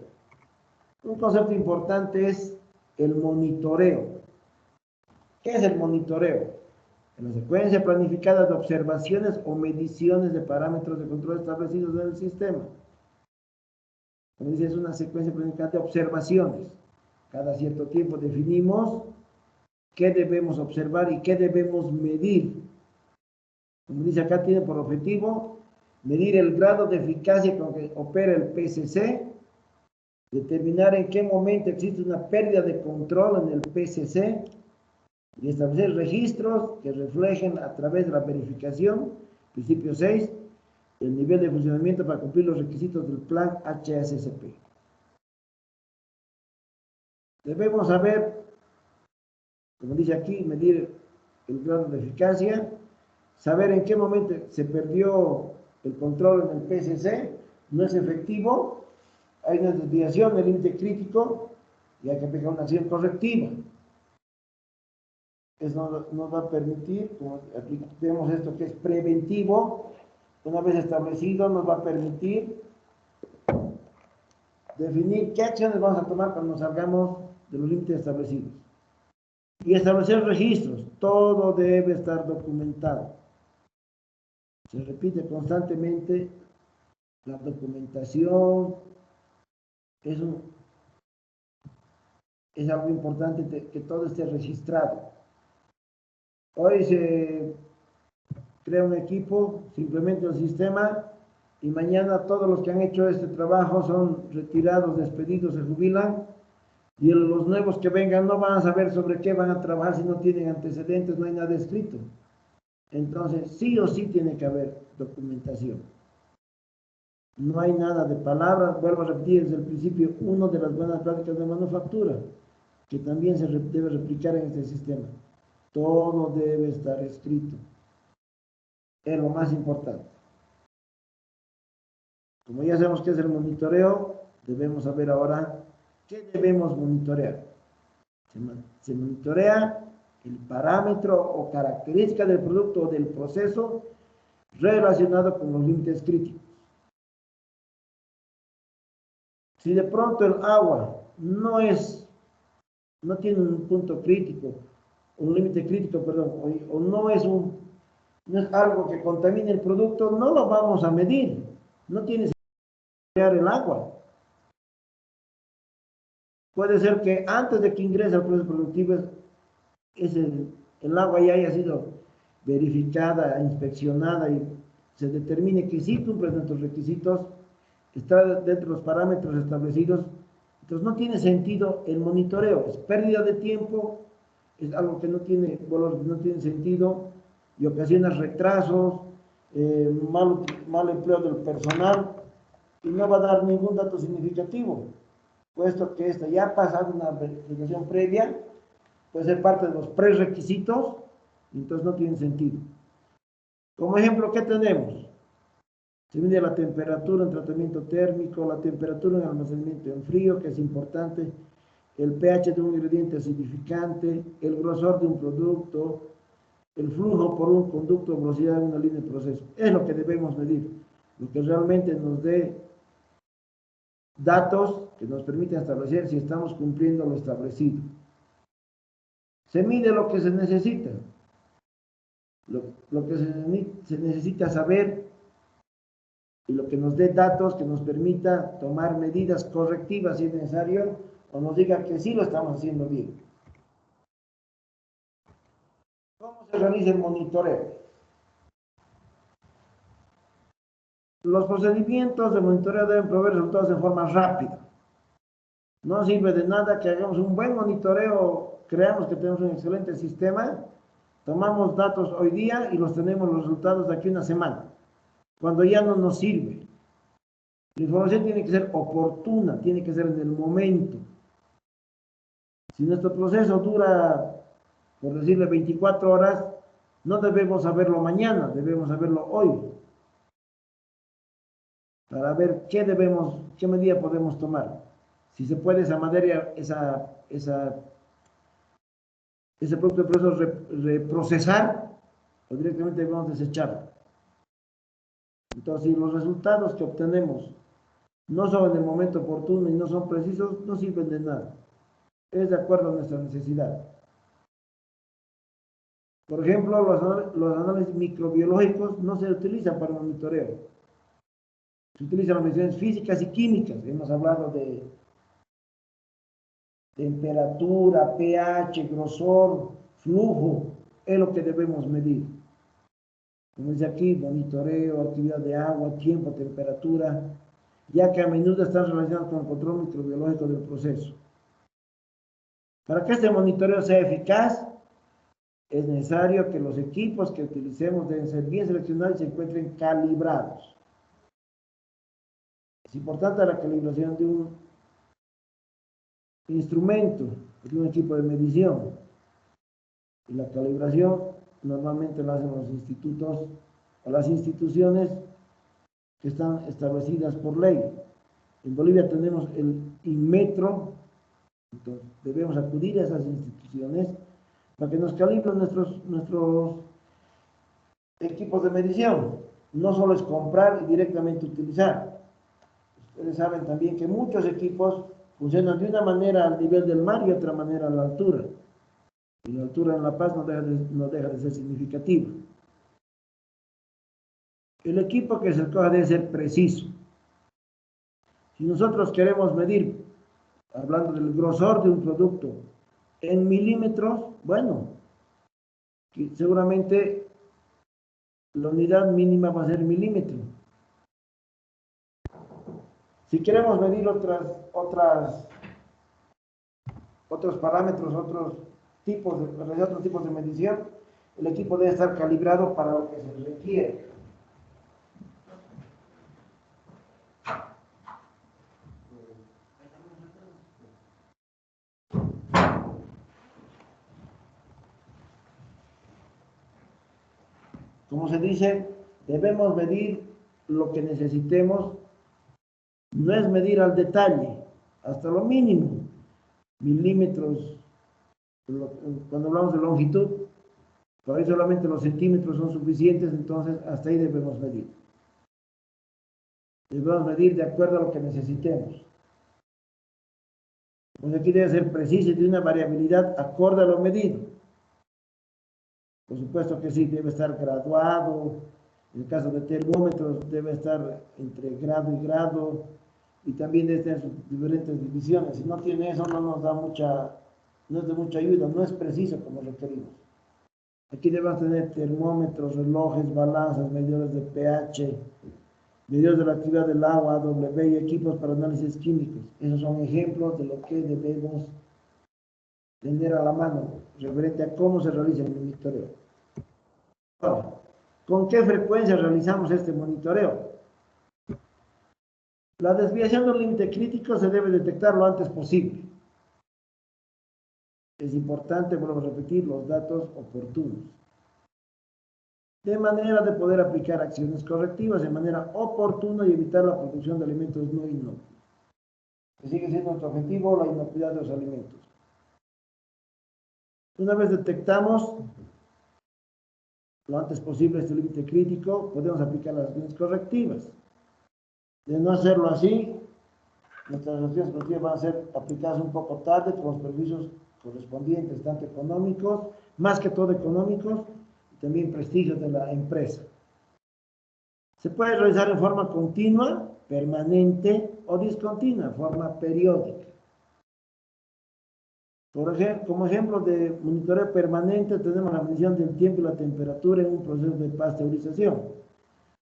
Un concepto importante es el monitoreo. ¿Qué es el monitoreo? En la secuencia planificada de observaciones o mediciones de parámetros de control establecidos en el sistema. Como dice, es una secuencia planificada de observaciones. Cada cierto tiempo definimos qué debemos observar y qué debemos medir. Como dice acá, tiene por objetivo medir el grado de eficacia con que opera el PCC, determinar en qué momento existe una pérdida de control en el PCC y establecer registros que reflejen a través de la verificación Principio 6, el nivel de funcionamiento para cumplir los requisitos del plan HACCP. Debemos saber, como dice aquí, medir el grado de eficacia, saber en qué momento se perdió el control en el PSC, no es efectivo, hay una desviación del límite crítico y hay que aplicar una acción correctiva. Eso nos va a permitir, como aquí tenemos esto que es preventivo, una vez establecido, nos va a permitir definir qué acciones vamos a tomar cuando salgamos de los límites establecidos. Y establecer registros, todo debe estar documentado. Se repite constantemente, la documentación es algo importante que todo esté registrado. Hoy se crea un equipo, se implementa el sistema y mañana todos los que han hecho este trabajo son retirados, despedidos, se jubilan y los nuevos que vengan no van a saber sobre qué van a trabajar si no tienen antecedentes, no hay nada escrito. Entonces, sí o sí tiene que haber documentación. No hay nada de palabras, vuelvo a repetir desde el principio, una de las buenas prácticas de manufactura, que también se debe replicar en este sistema. Todo debe estar escrito. Es lo más importante. Como ya sabemos qué es el monitoreo, debemos saber ahora qué debemos monitorear. Se monitorea el parámetro o característica del producto o del proceso relacionado con los límites críticos. Si de pronto el agua no tiene un punto crítico, un límite crítico, perdón, o no es algo que contamine el producto, no lo vamos a medir. No tiene sentido monitorear el agua. Puede ser que antes de que ingrese al proceso productivo, el agua ya haya sido verificada, inspeccionada y se determine que sí cumple nuestros requisitos, está dentro de los parámetros establecidos. Entonces no tiene sentido el monitoreo, es pérdida de tiempo, es algo que no tiene valor, no tiene sentido y ocasiona retrasos, mal empleo del personal y no va a dar ningún dato significativo, puesto que esta ya ha pasado una verificación previa, puede ser parte de los prerequisitos, entonces no tiene sentido. Como ejemplo, ¿qué tenemos? Se mide la temperatura en tratamiento térmico, la temperatura en almacenamiento en frío, que es importante, el pH de un ingrediente acidificante, el grosor de un producto, el flujo por un conducto, velocidad de una línea de proceso. Es lo que debemos medir, lo que realmente nos dé datos que nos permitan establecer si estamos cumpliendo lo establecido. Se mide lo que se necesita, lo que se necesita saber y lo que nos dé datos que nos permita tomar medidas correctivas si es necesario o nos diga que sí lo estamos haciendo bien. ¿Cómo se realiza el monitoreo? Los procedimientos de monitoreo deben proveer resultados de forma rápida. No sirve de nada que hagamos un buen monitoreo, creamos que tenemos un excelente sistema, tomamos datos hoy día y los tenemos los resultados de aquí a una semana, cuando ya no nos sirve. La información tiene que ser oportuna, tiene que ser en el momento. Si nuestro proceso dura, por decirle, 24 horas, no debemos saberlo mañana, debemos saberlo hoy. Para ver qué medida podemos tomar. Si se puede esa materia, ese producto de proceso reprocesar, o directamente debemos desecharlo. Entonces, si los resultados que obtenemos no son en el momento oportuno y no son precisos, no sirven de nada. Es de acuerdo a nuestra necesidad. Por ejemplo, los análisis microbiológicos no se utilizan para monitoreo. Se utilizan las mediciones físicas y químicas. Hemos hablado de temperatura, pH, grosor, flujo. Es lo que debemos medir. Como dice aquí, monitoreo, actividad de agua, tiempo, temperatura, ya que a menudo están relacionados con el control microbiológico del proceso. Para que este monitoreo sea eficaz, es necesario que los equipos que utilicemos deben ser bien seleccionados y se encuentren calibrados. Es importante la calibración de un instrumento, de un equipo de medición. Y la calibración normalmente la hacen los institutos o las instituciones que están establecidas por ley. En Bolivia tenemos el Inmetro, entonces debemos acudir a esas instituciones para que nos calibren nuestros equipos de medición. No solo es comprar y directamente utilizar. Ustedes saben también que muchos equipos funcionan de una manera al nivel del mar y otra manera a la altura. Y la altura en La Paz no deja de ser significativa. El equipo que se escoja debe ser preciso. Si nosotros queremos medir, hablando del grosor de un producto, en milímetros, bueno, seguramente la unidad mínima va a ser milímetro. Si queremos medir otros parámetros, otros tipos de medición, el equipo debe estar calibrado para lo que se requiere. Como se dice, debemos medir lo que necesitemos, no es medir al detalle, hasta lo mínimo, milímetros, cuando hablamos de longitud, por ahí solamente los centímetros son suficientes, entonces hasta ahí debemos medir. Debemos medir de acuerdo a lo que necesitemos. Pues aquí debe ser preciso y de una variabilidad acorde a lo medido. Por supuesto que sí, debe estar graduado. En el caso de termómetros, debe estar entre grado y grado. Y también debe tener sus diferentes divisiones. Si no tiene eso, no es de mucha ayuda, no es preciso como requerimos. Aquí debemos tener termómetros, relojes, balanzas, medidores de pH, medidores de la actividad del agua, AW y equipos para análisis químicos. Esos son ejemplos de lo que debemos tener a la mano referente a cómo se realiza el monitoreo. Ahora, ¿con qué frecuencia realizamos este monitoreo? La desviación del límite crítico se debe detectar lo antes posible. Es importante, vuelvo a repetir, los datos oportunos, de manera de poder aplicar acciones correctivas de manera oportuna y evitar la producción de alimentos no inocuos. Que sigue siendo nuestro objetivo, la inocuidad de los alimentos. Una vez detectamos lo antes posible este límite crítico, podemos aplicar las acciones correctivas. De no hacerlo así, nuestras acciones correctivas van a ser aplicadas un poco tarde con los perjuicios correspondientes, tanto económicos, más que todo económicos, y también prestigio de la empresa. Se puede realizar en forma continua, permanente o discontinua, forma periódica. Por ejemplo, como ejemplo de monitoreo permanente tenemos la medición del tiempo y la temperatura en un proceso de pasteurización.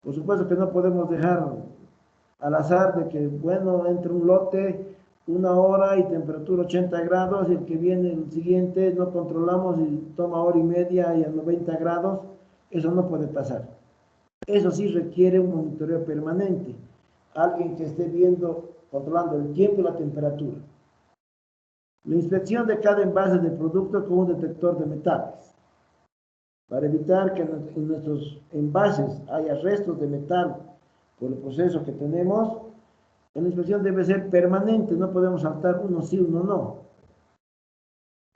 Por supuesto que no podemos dejar al azar de que, bueno, entre un lote, 1 hora y temperatura 80 grados, y el que viene el siguiente no controlamos y toma 1 hora y media y a 90 grados, eso no puede pasar. Eso sí requiere un monitoreo permanente, alguien que esté viendo, controlando el tiempo y la temperatura. La inspección de cada envase de producto con un detector de metales, para evitar que en nuestros envases haya restos de metal por el proceso que tenemos. La inspección debe ser permanente, no podemos saltar uno sí, uno no.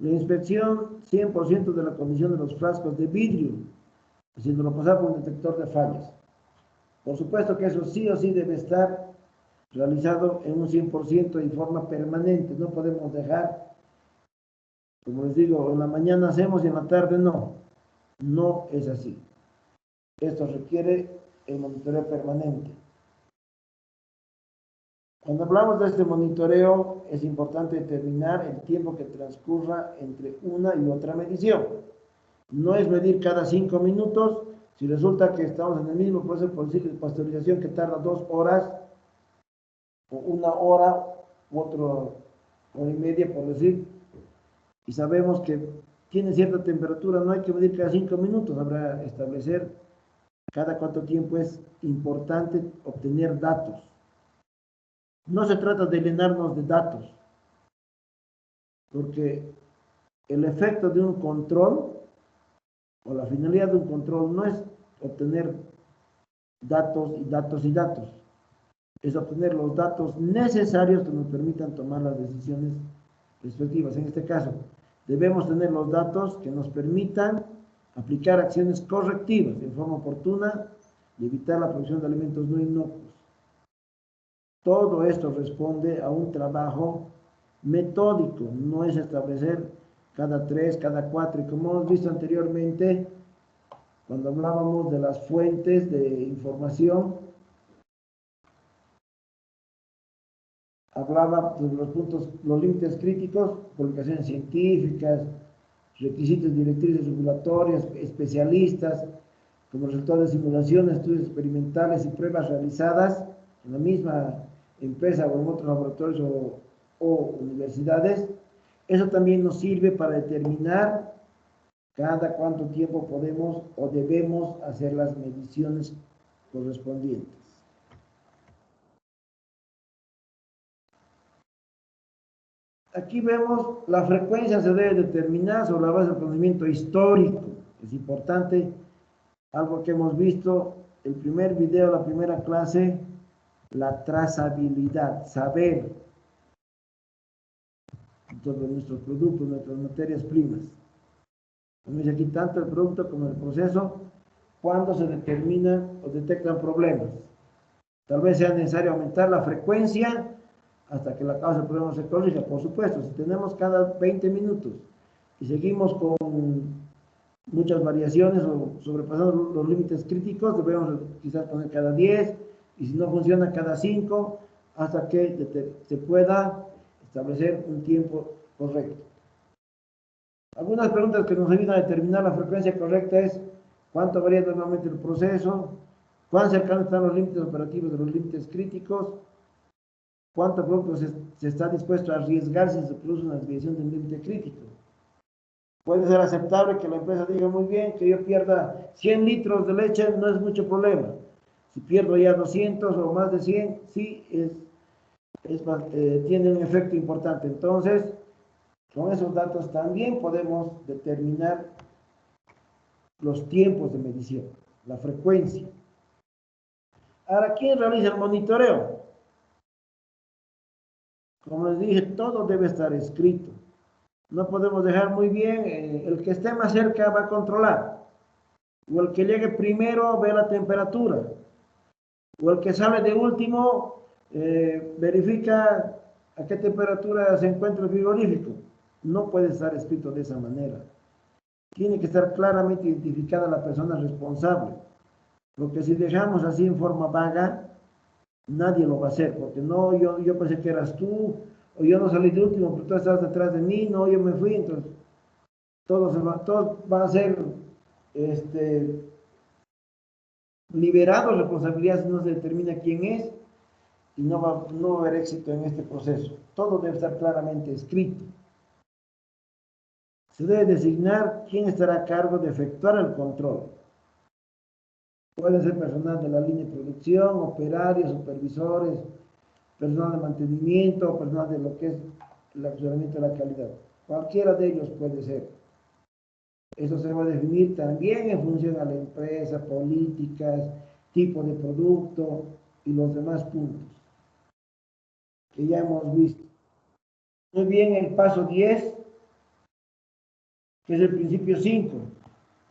La inspección 100% de la condición de los frascos de vidrio, haciéndolo pasar por un detector de fallas. Por supuesto que eso sí o sí debe estar realizado en un 100% y forma permanente. No podemos dejar, como les digo, en la mañana hacemos y en la tarde no. No es así. Esto requiere el monitoreo permanente. Cuando hablamos de este monitoreo, es importante determinar el tiempo que transcurra entre una y otra medición. No es medir cada 5 minutos. Si resulta que estamos en el mismo proceso de pasteurización que tarda 2 horas, o 1 hora, u 1 hora y media, por decir, y sabemos que tiene cierta temperatura, no hay que medir cada 5 minutos, habrá que establecer cada cuánto tiempo es importante obtener datos. No se trata de llenarnos de datos, porque el efecto de un control o la finalidad de un control no es obtener datos y datos y datos, es obtener los datos necesarios que nos permitan tomar las decisiones respectivas. En este caso, debemos tener los datos que nos permitan aplicar acciones correctivas en forma oportuna y evitar la producción de alimentos no inocuos. Todo esto responde a un trabajo metódico, no es establecer cada 3, cada 4, y como hemos visto anteriormente, cuando hablábamos de las fuentes de información, hablaba de los puntos, los límites críticos, publicaciones científicas, requisitos, directrices regulatorias, especialistas, como resultado de simulaciones, estudios experimentales y pruebas realizadas en la misma empresa o en otros laboratorios o universidades. Eso también nos sirve para determinar cada cuánto tiempo podemos o debemos hacer las mediciones correspondientes. Aquí vemos la frecuencia se debe determinar sobre la base del conocimiento histórico. Es importante, algo que hemos visto, el primer video, la primera clase, la trazabilidad, saber sobre nuestros productos, nuestras materias primas. Como dice aquí, tanto el producto como el proceso, cuando se determinan o detectan problemas. Tal vez sea necesario aumentar la frecuencia hasta que la causa del problema se corrija. Por supuesto, si tenemos cada 20 minutos y seguimos con muchas variaciones o sobrepasando los límites críticos, debemos quizás poner cada 10, y si no funciona cada 5, hasta que se pueda establecer un tiempo correcto. Algunas preguntas que nos ayudan a determinar la frecuencia correcta es: ¿cuánto varía normalmente el proceso? ¿Cuán cercanos están los límites operativos de los límites críticos? ¿Cuánto producto se está dispuesto a arriesgar si se produce una desviación de un límite crítico? Puede ser aceptable que la empresa diga: muy bien, que yo pierda 100 litros de leche, no es mucho problema. Si pierdo ya 200 o más de 100, sí tiene un efecto importante. Entonces, con esos datos también podemos determinar los tiempos de medición, la frecuencia. Ahora, ¿quién realiza el monitoreo? Como les dije, todo debe estar escrito. No podemos dejar muy bien, el que esté más cerca va a controlar, o el que llegue primero ve la temperatura, o el que sale de último verifica a qué temperatura se encuentra el frigorífico. No puede estar escrito de esa manera. Tiene que estar claramente identificada la persona responsable, porque si dejamos así en forma vaga, nadie lo va a hacer, porque no, yo pensé que eras tú, o yo no salí de último, pero tú estás detrás de mí, no, yo me fui. Entonces todos van a ser liberados de responsabilidad si no se determina quién es, y no va a haber éxito en este proceso. Todo debe estar claramente escrito. Se debe designar quién estará a cargo de efectuar el control. Puede ser personal de la línea de producción, operarios, supervisores, personal de mantenimiento, personal de lo que es el accionamiento de la calidad. Cualquiera de ellos puede ser. Eso se va a definir también en función a la empresa, políticas, tipo de producto y los demás puntos que ya hemos visto. Muy bien, el paso 10, que es el principio 5.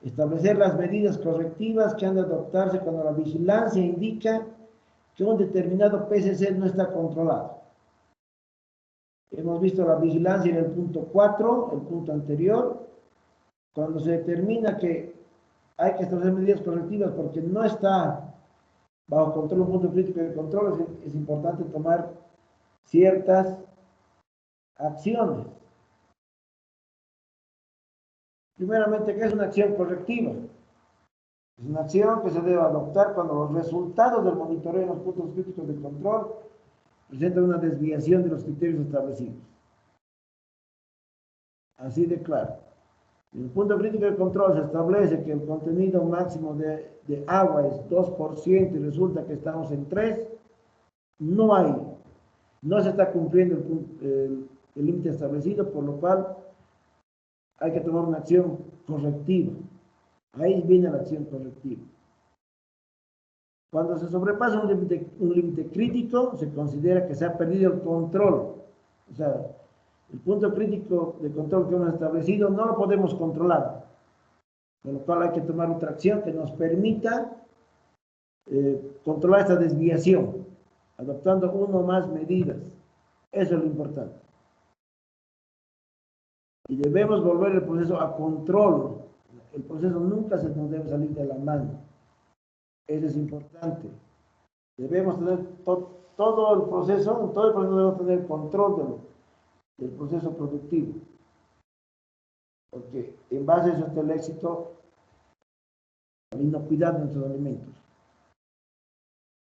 Establecer las medidas correctivas que han de adoptarse cuando la vigilancia indica que un determinado PCC no está controlado. Hemos visto la vigilancia en el punto 4, el punto anterior, cuando se determina que hay que establecer medidas correctivas porque no está bajo control, un punto crítico de control, es importante tomar ciertas acciones. Primeramente, ¿qué es una acción correctiva? Es una acción que se debe adoptar cuando los resultados del monitoreo en los puntos críticos de control presentan una desviación de los criterios establecidos. Así de claro. En el punto crítico de control se establece que el contenido máximo de agua es 2% y resulta que estamos en 3%, no se está cumpliendo el límite establecido, por lo cual hay que tomar una acción correctiva. Ahí viene la acción correctiva. Cuando se sobrepasa un límite crítico, se considera que se ha perdido el control. O sea, el punto crítico de control que hemos establecido no lo podemos controlar. Por lo cual hay que tomar otra acción que nos permita controlar esta desviación, adoptando una o más medidas. Eso es lo importante. Y debemos volver el proceso a control. El proceso nunca se nos debe salir de la mano. Eso es importante. Debemos tener todo el proceso debemos tener control del proceso productivo. Porque en base a eso está el éxito, la inocuidad de nuestros alimentos.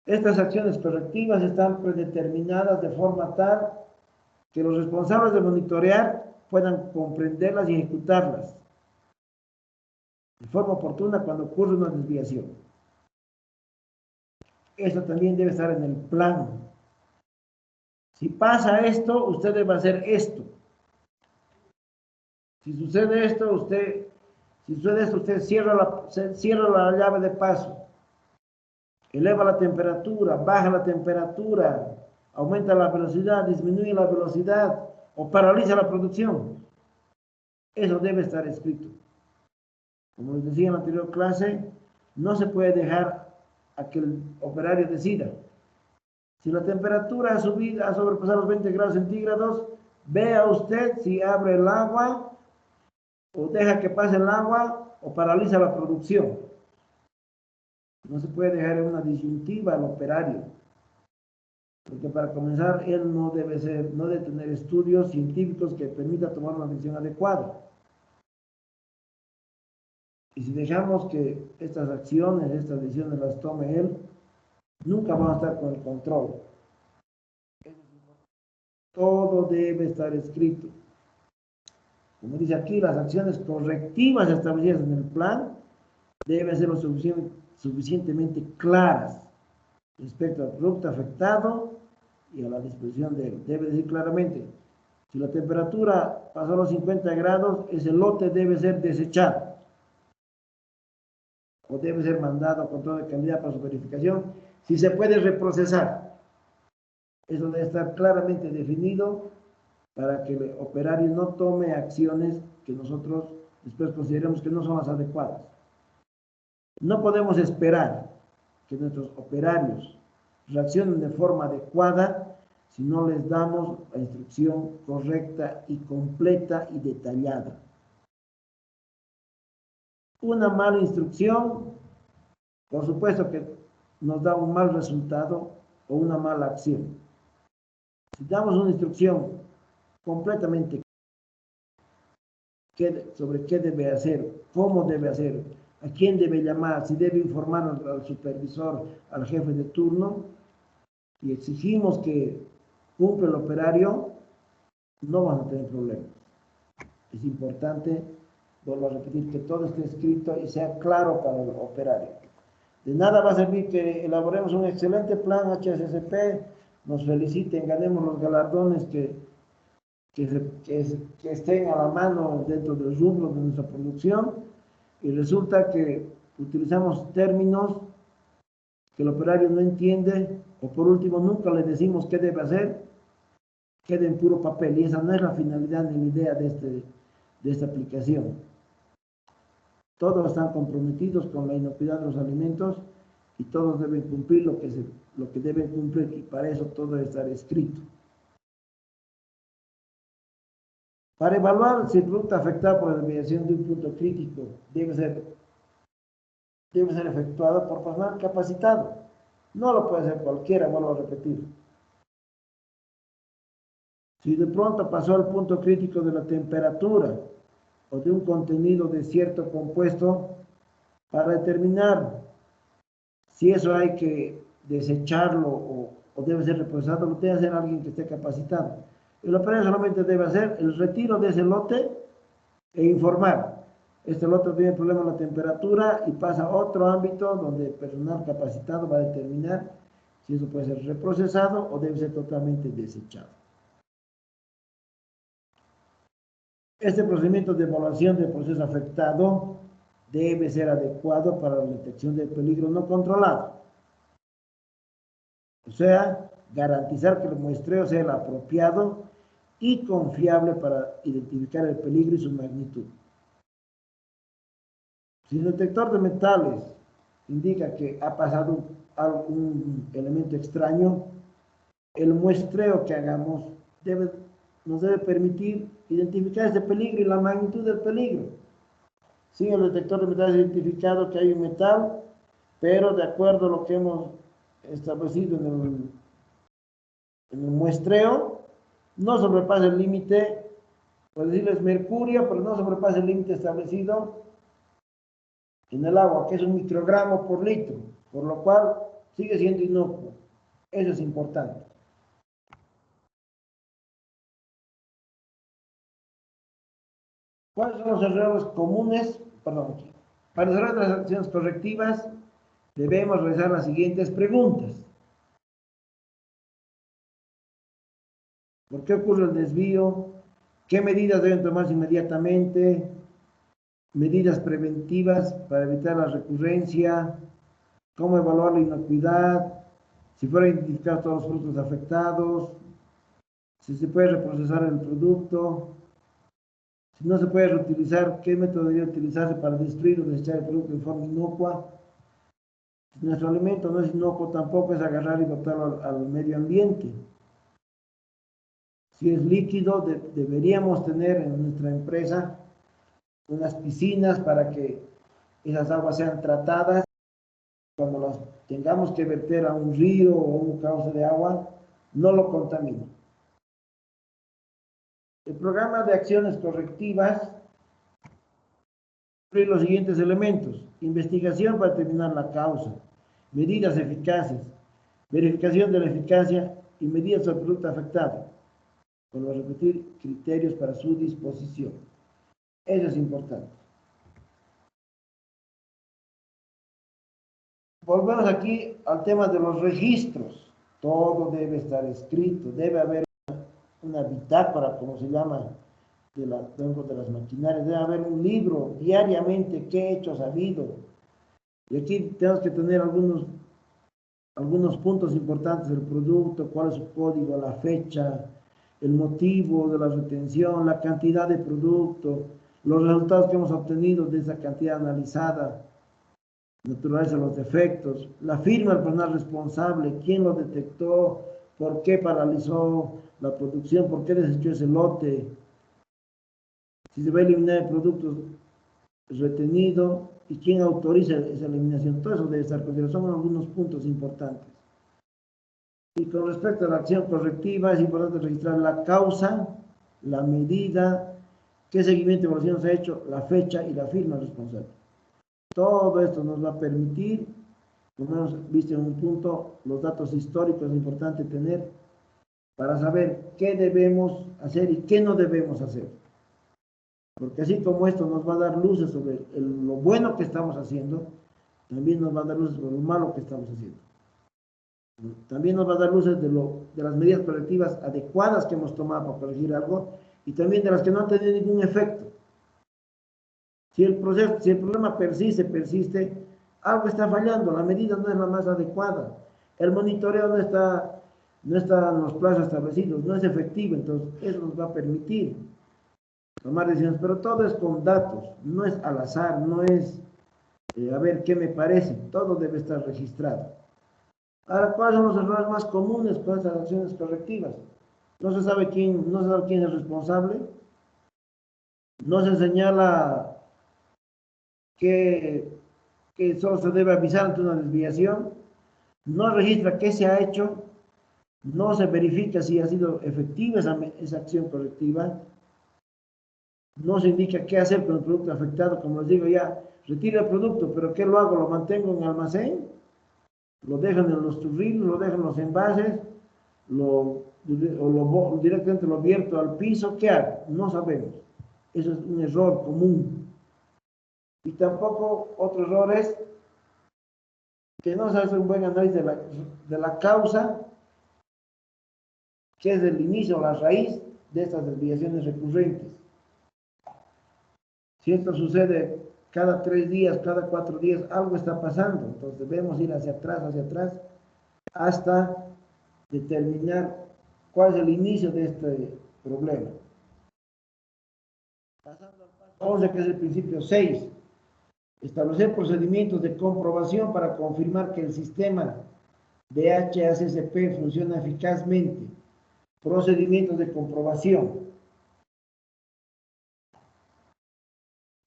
Estas acciones correctivas están predeterminadas de forma tal que los responsables de monitorear puedan comprenderlas y ejecutarlas de forma oportuna cuando ocurre una desviación. Eso también debe estar en el plan. Si pasa esto, usted debe hacer esto. Si sucede esto, usted cierra la llave de paso. Eleva la temperatura, baja la temperatura, aumenta la velocidad, disminuye la velocidad o paraliza la producción. Eso debe estar escrito. Como les decía en la anterior clase, no se puede dejar a que el operario decida. Si la temperatura ha sobrepasado los 20 grados centígrados, vea usted si abre el agua o deja que pase el agua o paraliza la producción. No se puede dejar en una disyuntiva al operario, porque para comenzar él no debe tener estudios científicos que permitan tomar una decisión adecuada. Y si dejamos que estas decisiones las tome él, nunca vamos a estar con el control. Todo debe estar escrito. Como dice aquí, las acciones correctivas establecidas en el plan deben ser lo suficientemente claras respecto al producto afectado y a la disposición de él. Debe decir claramente, si la temperatura pasó a los 50 grados, ese lote debe ser desechado o debe ser mandado a control de calidad para su verificación, si se puede reprocesar. Eso debe estar claramente definido para que el operario no tome acciones que nosotros después consideremos que no son las adecuadas. No podemos esperar que nuestros operarios reaccionen de forma adecuada si no les damos la instrucción correcta y completa y detallada. Una mala instrucción, por supuesto que nos da un mal resultado o una mala acción. Si damos una instrucción completamente sobre qué debe hacer, cómo debe hacer, a quién debe llamar, si debe informar al supervisor, al jefe de turno, y exigimos que cumpla el operario, no vamos a tener problemas. Es importante, vuelvo a repetir, que todo esté escrito y sea claro para el operario. De nada va a servir que elaboremos un excelente plan HACCP, nos feliciten, ganemos los galardones que estén a la mano dentro del rubro de nuestra producción, y resulta que utilizamos términos que el operario no entiende, o por último nunca le decimos qué debe hacer, queda en puro papel, y esa no es la finalidad ni la idea de esta aplicación. Todos están comprometidos con la inocuidad de los alimentos y todos deben cumplir lo que deben cumplir, y para eso todo debe estar escrito. Para evaluar si el producto afectado por la desviación de un punto crítico debe ser efectuado por personal capacitado. No lo puede hacer cualquiera, vuelvo a repetir. Si de pronto pasó al punto crítico de la temperatura o de un contenido de cierto compuesto, para determinar si eso hay que desecharlo o debe ser reprocesado, lo debe hacer alguien que esté capacitado. El operario solamente debe hacer el retiro de ese lote e informar. El otro tiene problema con la temperatura y pasa a otro ámbito donde el personal capacitado va a determinar si eso puede ser reprocesado o debe ser totalmente desechado. Este procedimiento de evaluación del proceso afectado debe ser adecuado para la detección del peligro no controlado. O sea, garantizar que el muestreo sea el apropiado y confiable para identificar el peligro y su magnitud. Si el detector de metales indica que ha pasado algún elemento extraño, el muestreo que hagamos nos debe permitir identificar este peligro y la magnitud del peligro. Si el detector de metales ha identificado que hay un metal, pero de acuerdo a lo que hemos establecido en el muestreo, no sobrepasa el límite, por decirles mercurio, pero no sobrepasa el límite establecido en el agua, que es 1 microgramo por litro, por lo cual sigue siendo inocuo. Eso es importante. ¿Cuáles son los errores comunes? Para desarrollar las acciones correctivas debemos realizar las siguientes preguntas. ¿Por qué ocurre el desvío? ¿Qué medidas deben tomarse inmediatamente? Medidas preventivas para evitar la recurrencia. ¿Cómo evaluar la inocuidad? Si fueron identificados todos los frutos afectados. Si se puede reprocesar el producto. Si no se puede reutilizar, ¿qué método debería utilizarse para destruir o desechar el producto de forma inocua? Si nuestro alimento no es inocuo, tampoco es agarrar y botarlo al medio ambiente. Si es líquido, deberíamos tener en nuestra empresa unas piscinas para que esas aguas sean tratadas. Cuando las tengamos que verter a un río o un cauce de agua, no lo contamine. El programa de acciones correctivas incluye los siguientes elementos: investigación para determinar la causa, medidas eficaces, verificación de la eficacia y medidas sobre el producto afectado. Vuelvo a repetir, criterios para su disposición. Eso es importante. Volvemos aquí al tema de los registros. Todo debe estar escrito, debe haber una bitácora, como se llama, dentro de las maquinarias, debe haber un libro diariamente, qué hechos ha habido. Y aquí tenemos que tener algunos puntos importantes del producto, cuál es su código, la fecha, el motivo de la retención, la cantidad de producto, los resultados que hemos obtenido de esa cantidad analizada, naturaleza de los defectos, la firma del personal responsable, quién lo detectó, por qué paralizó la producción, por qué desechó ese lote, si se va a eliminar el producto retenido y quién autoriza esa eliminación. Todo eso debe estar considerado, son algunos puntos importantes. Y con respecto a la acción correctiva, es importante registrar la causa, la medida, qué seguimiento de evaluación se ha hecho, la fecha y la firma responsable. Todo esto nos va a permitir, como hemos visto en un punto, los datos históricos es importante tener para saber qué debemos hacer y qué no debemos hacer. Porque así como esto nos va a dar luces sobre lo bueno que estamos haciendo, también nos va a dar luces sobre lo malo que estamos haciendo. También nos va a dar luces de las medidas correctivas adecuadas que hemos tomado para corregir algo y también de las que no han tenido ningún efecto. Si el problema persiste, algo está fallando, la medida no es la más adecuada, el monitoreo no está en los plazos establecidos, no es efectivo, entonces eso nos va a permitir tomar decisiones, pero todo es con datos, no es al azar, no es a ver qué me parece, todo debe estar registrado. Ahora, ¿cuáles son los errores más comunes con estas acciones correctivas? No se sabe quién es responsable, no se señala que solo se debe avisar ante una desviación, no registra qué se ha hecho, no se verifica si ha sido efectiva esa acción correctiva, no se indica qué hacer con el producto afectado, como les digo ya, retira el producto, pero ¿qué lo hago? ¿Lo mantengo en almacén? ¿Lo dejan en los turrilos? ¿Lo dejan en los envases? Directamente lo vierto al piso? ¿Qué hago? No sabemos. Eso es un error común. Y tampoco otro error es que no se hace un buen análisis de la causa, que es el inicio, la raíz de estas desviaciones recurrentes. Si esto sucede cada 3 días, cada 4 días, algo está pasando. Entonces debemos ir hacia atrás, hasta determinar cuál es el inicio de este problema. Pasando al paso 11, que es el principio 6. Establecer procedimientos de comprobación para confirmar que el sistema de HACCP funciona eficazmente. Procedimientos de comprobación.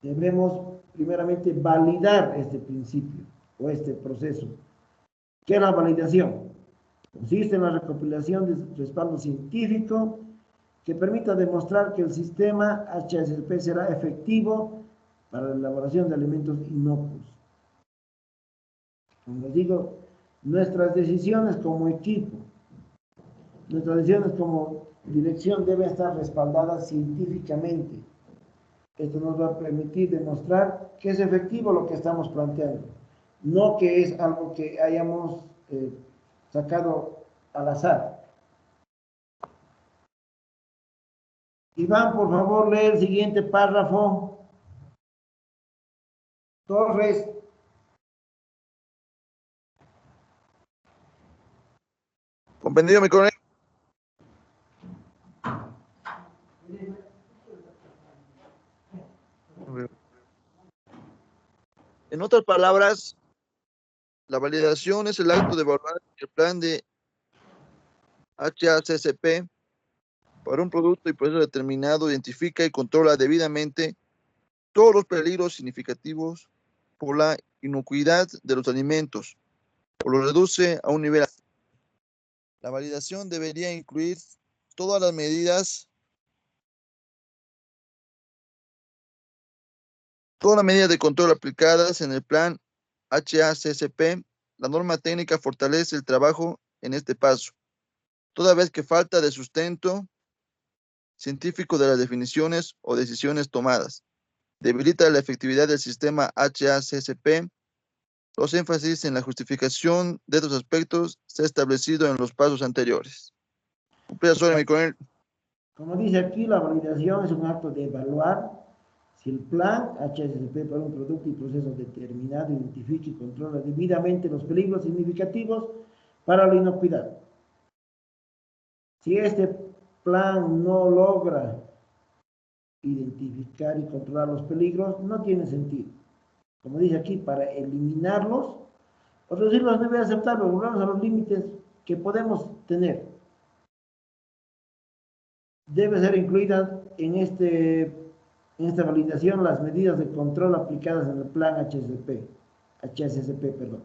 Debemos primeramente validar este principio o este proceso. ¿Qué es la validación? Consiste en la recopilación de respaldo científico que permita demostrar que el sistema HACCP será efectivo para la elaboración de alimentos inocuos. Como les digo, nuestras decisiones como equipo, nuestras decisiones como dirección deben estar respaldadas científicamente. Esto nos va a permitir demostrar que es efectivo lo que estamos planteando, no que es algo que hayamos sacado al azar. Iván, por favor, lee el siguiente párrafo. Torres. Comprendido, mi coronel. En otras palabras, la validación es el acto de evaluar el plan de HACCP para un producto y proceso determinado, identifica y controla debidamente todos los peligros significativos por la inocuidad de los alimentos, o lo reduce a un nivel. La validación debería incluir todas las medidas de control aplicadas en el plan HACCP. La norma técnica fortalece el trabajo en este paso, toda vez que falta de sustento científico de las definiciones o decisiones tomadas. Debilita la efectividad del sistema HACCP. Los énfasis en la justificación de estos aspectos se ha establecido en los pasos anteriores. Cumplida suerte, mi coronel. Como dice aquí, la validación es un acto de evaluar si el plan HACCP para un producto y proceso determinado identifica y controla debidamente los peligros significativos para la inocuidad. Si este plan no logra identificar y controlar los peligros, no tiene sentido. Como dice aquí, para eliminarlos o reducirlos debe aceptarlos, volvemos a los límites que podemos tener. Debe ser incluidas en esta validación las medidas de control aplicadas en el plan HACCP, perdón.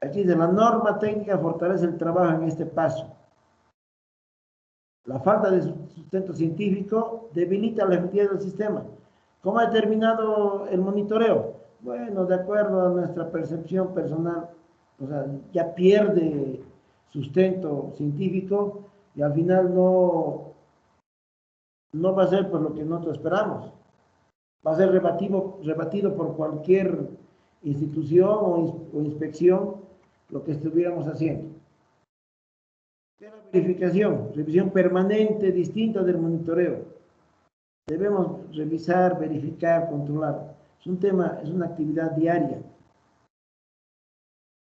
Aquí dice, la norma técnica fortalece el trabajo en este paso. La falta de sustento científico debilita la efectividad del sistema. ¿Cómo ha determinado el monitoreo? Bueno, de acuerdo a nuestra percepción personal, o sea, ya pierde sustento científico y al final no va a ser por lo que nosotros esperamos. Va a ser rebatido por cualquier institución o inspección lo que estuviéramos haciendo. Verificación, revisión permanente distinta del monitoreo. Debemos revisar, verificar, controlar. Es una actividad diaria,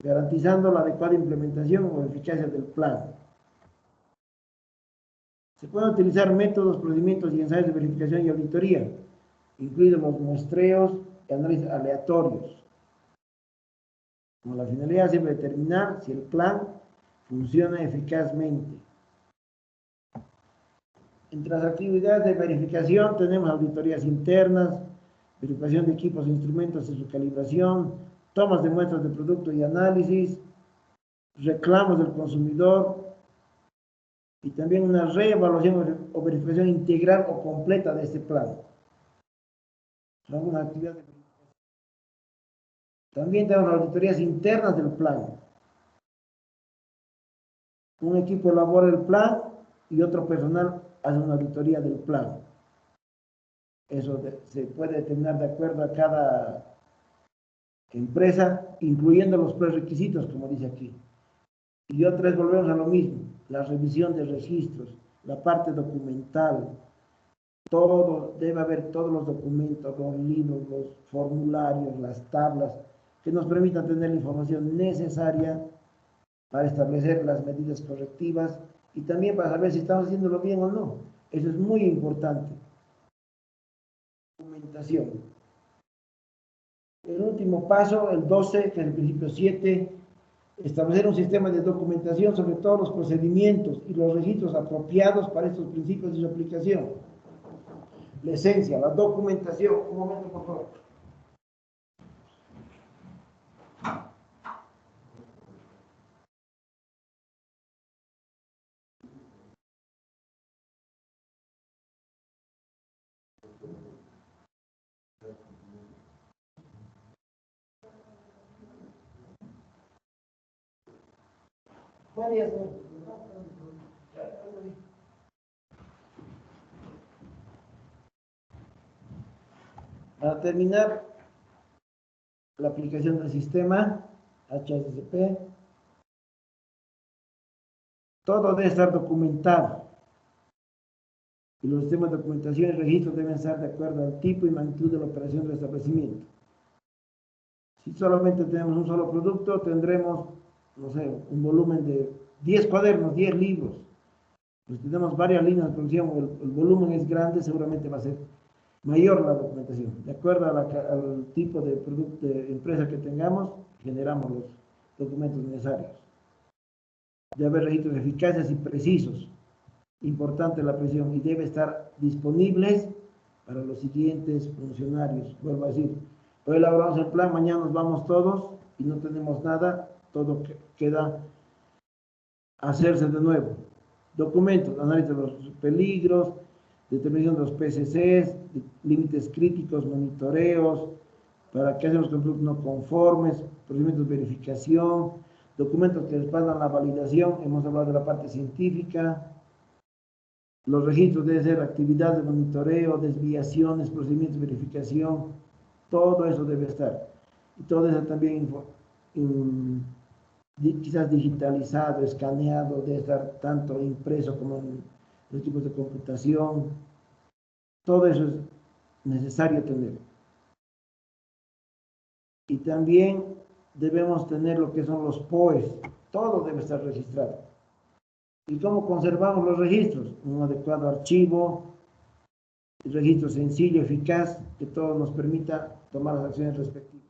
garantizando la adecuada implementación o eficacia del plan. Se pueden utilizar métodos, procedimientos y ensayos de verificación y auditoría, incluidos los muestreos y análisis aleatorios. Como la finalidad siempre determinar si el plan funciona eficazmente. Entre las actividades de verificación tenemos auditorías internas, verificación de equipos e instrumentos y su calibración, tomas de muestras de producto y análisis, reclamos del consumidor y también una reevaluación o verificación integral o completa de este plan. Son algunas actividades de verificación. También tenemos auditorías internas del plan. Un equipo elabora el plan y otro personal hace una auditoría del plan. Eso se puede determinar de acuerdo a cada empresa, incluyendo los prerequisitos, como dice aquí. Y otra vez volvemos a lo mismo, la revisión de registros, la parte documental, todo, debe haber todos los documentos, los libros, los formularios, las tablas, que nos permitan tener la información necesaria para establecer las medidas correctivas y también para saber si estamos haciéndolo bien o no. Eso es muy importante. Documentación. El último paso, el 12, que es el principio 7, establecer un sistema de documentación sobre todos los procedimientos y los registros apropiados para estos principios y su aplicación. La esencia, la documentación. Un momento, por favor. Buen día, señor. Para terminar la aplicación del sistema HACCP, todo debe estar documentado y los sistemas de documentación y registro deben estar de acuerdo al tipo y magnitud de la operación del establecimiento. Si solamente tenemos un solo producto, tendremos, no sé, un volumen de 10 cuadernos, 10 libros. Pues tenemos varias líneas de producción, el volumen es grande, seguramente va a ser mayor la documentación. De acuerdo al tipo de producto, de empresa que tengamos, generamos los documentos necesarios. Debe haber registros eficaces y precisos. Importante la presión y debe estar disponibles para los siguientes funcionarios. Vuelvo a decir, hoy elaboramos el plan, mañana nos vamos todos y no tenemos nada, todo queda a hacerse de nuevo. Documentos, análisis de los peligros, determinación de los PCCs, límites críticos, monitoreos, para qué hacemos con productos no conformes, procedimientos de verificación, documentos que respaldan la validación, hemos hablado de la parte científica, los registros deben ser actividades de monitoreo, desviaciones, procedimientos de verificación, todo eso debe estar. Y todo eso también quizás digitalizado, escaneado, debe estar tanto impreso como en los equipos de computación. Todo eso es necesario tener. Y también debemos tener lo que son los POEs, todo debe estar registrado. ¿Y cómo conservamos los registros? Un adecuado archivo, un registro sencillo, eficaz, que todo nos permita tomar las acciones respectivas.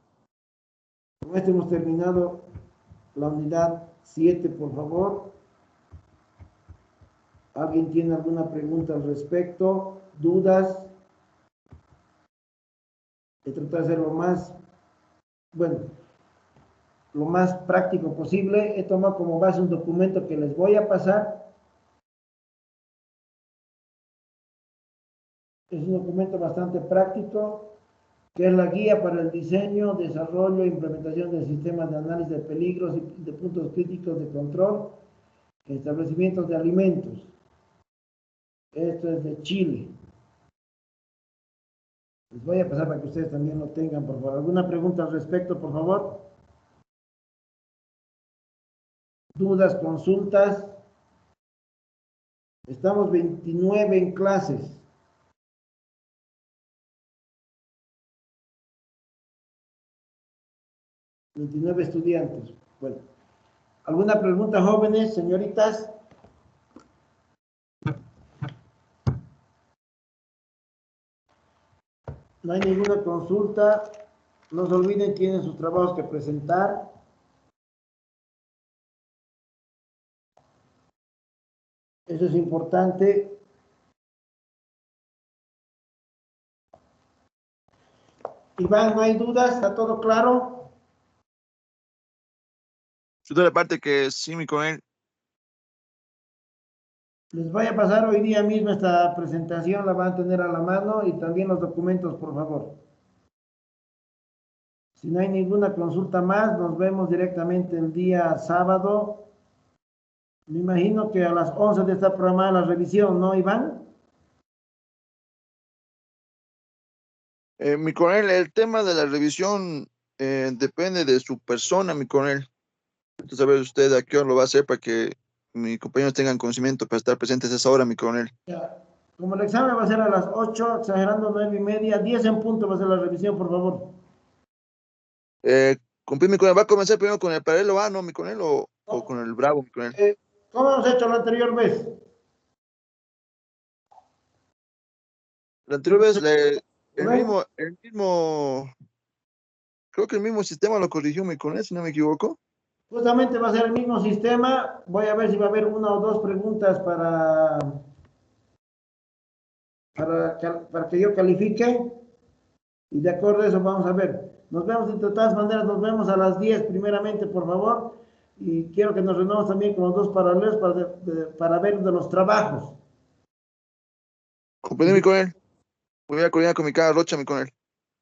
Con esto hemos terminado la unidad 7, por favor. ¿Alguien tiene alguna pregunta al respecto? ¿Dudas? He tratado de hacer lo más práctico posible. He tomado como base un documento que les voy a pasar. Es un documento bastante práctico, que es la guía para el diseño, desarrollo e implementación del sistema de análisis de peligros y de puntos críticos de control en establecimientos de alimentos. Esto es de Chile. Les voy a pasar para que ustedes también lo tengan, por favor. ¿Alguna pregunta al respecto, por favor? ¿Dudas, consultas? Estamos 29 en clases. $29 estudiantes. Bueno, ¿alguna pregunta, jóvenes, señoritas? No hay ninguna consulta. No se olviden, tienen sus trabajos que presentar. Eso es importante. Iván, ¿no hay dudas? ¿Está todo claro? Yo de la parte que sí, mi coronel. Les voy a pasar hoy día mismo esta presentación, la van a tener a la mano y también los documentos, por favor. Si no hay ninguna consulta más, nos vemos directamente el día sábado. Me imagino que a las 11 de esta programada la revisión, ¿no, Iván? Mi coronel, el tema de la revisión depende de su persona, mi coronel. Entonces, a ver usted a qué hora lo va a hacer para que mis compañeros tengan conocimiento para estar presentes a esa hora, mi coronel. Ya. Como el examen va a ser a las 8, exagerando 9:30, 10 en punto va a ser la revisión, por favor. Cumplir, mi coronel. ¿Va a comenzar primero con el paralelo A, no, mi coronel, o No. con el Bravo, mi coronel? ¿Cómo hemos hecho la anterior vez? La anterior vez, ¿Rubén? creo que el mismo sistema lo corrigió mi coronel, si no me equivoco. Justamente va a ser el mismo sistema. Voy a ver si va a haber una o dos preguntas para que yo califique. Y de acuerdo a eso vamos a ver. Nos vemos de todas maneras, nos vemos a las 10 primeramente, por favor. Y quiero que nos reunamos también con los dos paralelos para ver de los trabajos. Comprendí, mi coronel. Voy a coordinar con mi cara Rocha, mi coronel.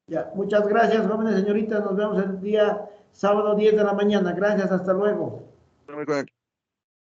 Ya, muchas gracias, jóvenes señoritas. Nos vemos el día sábado 10 de la mañana. Gracias, hasta luego. Mi coronel.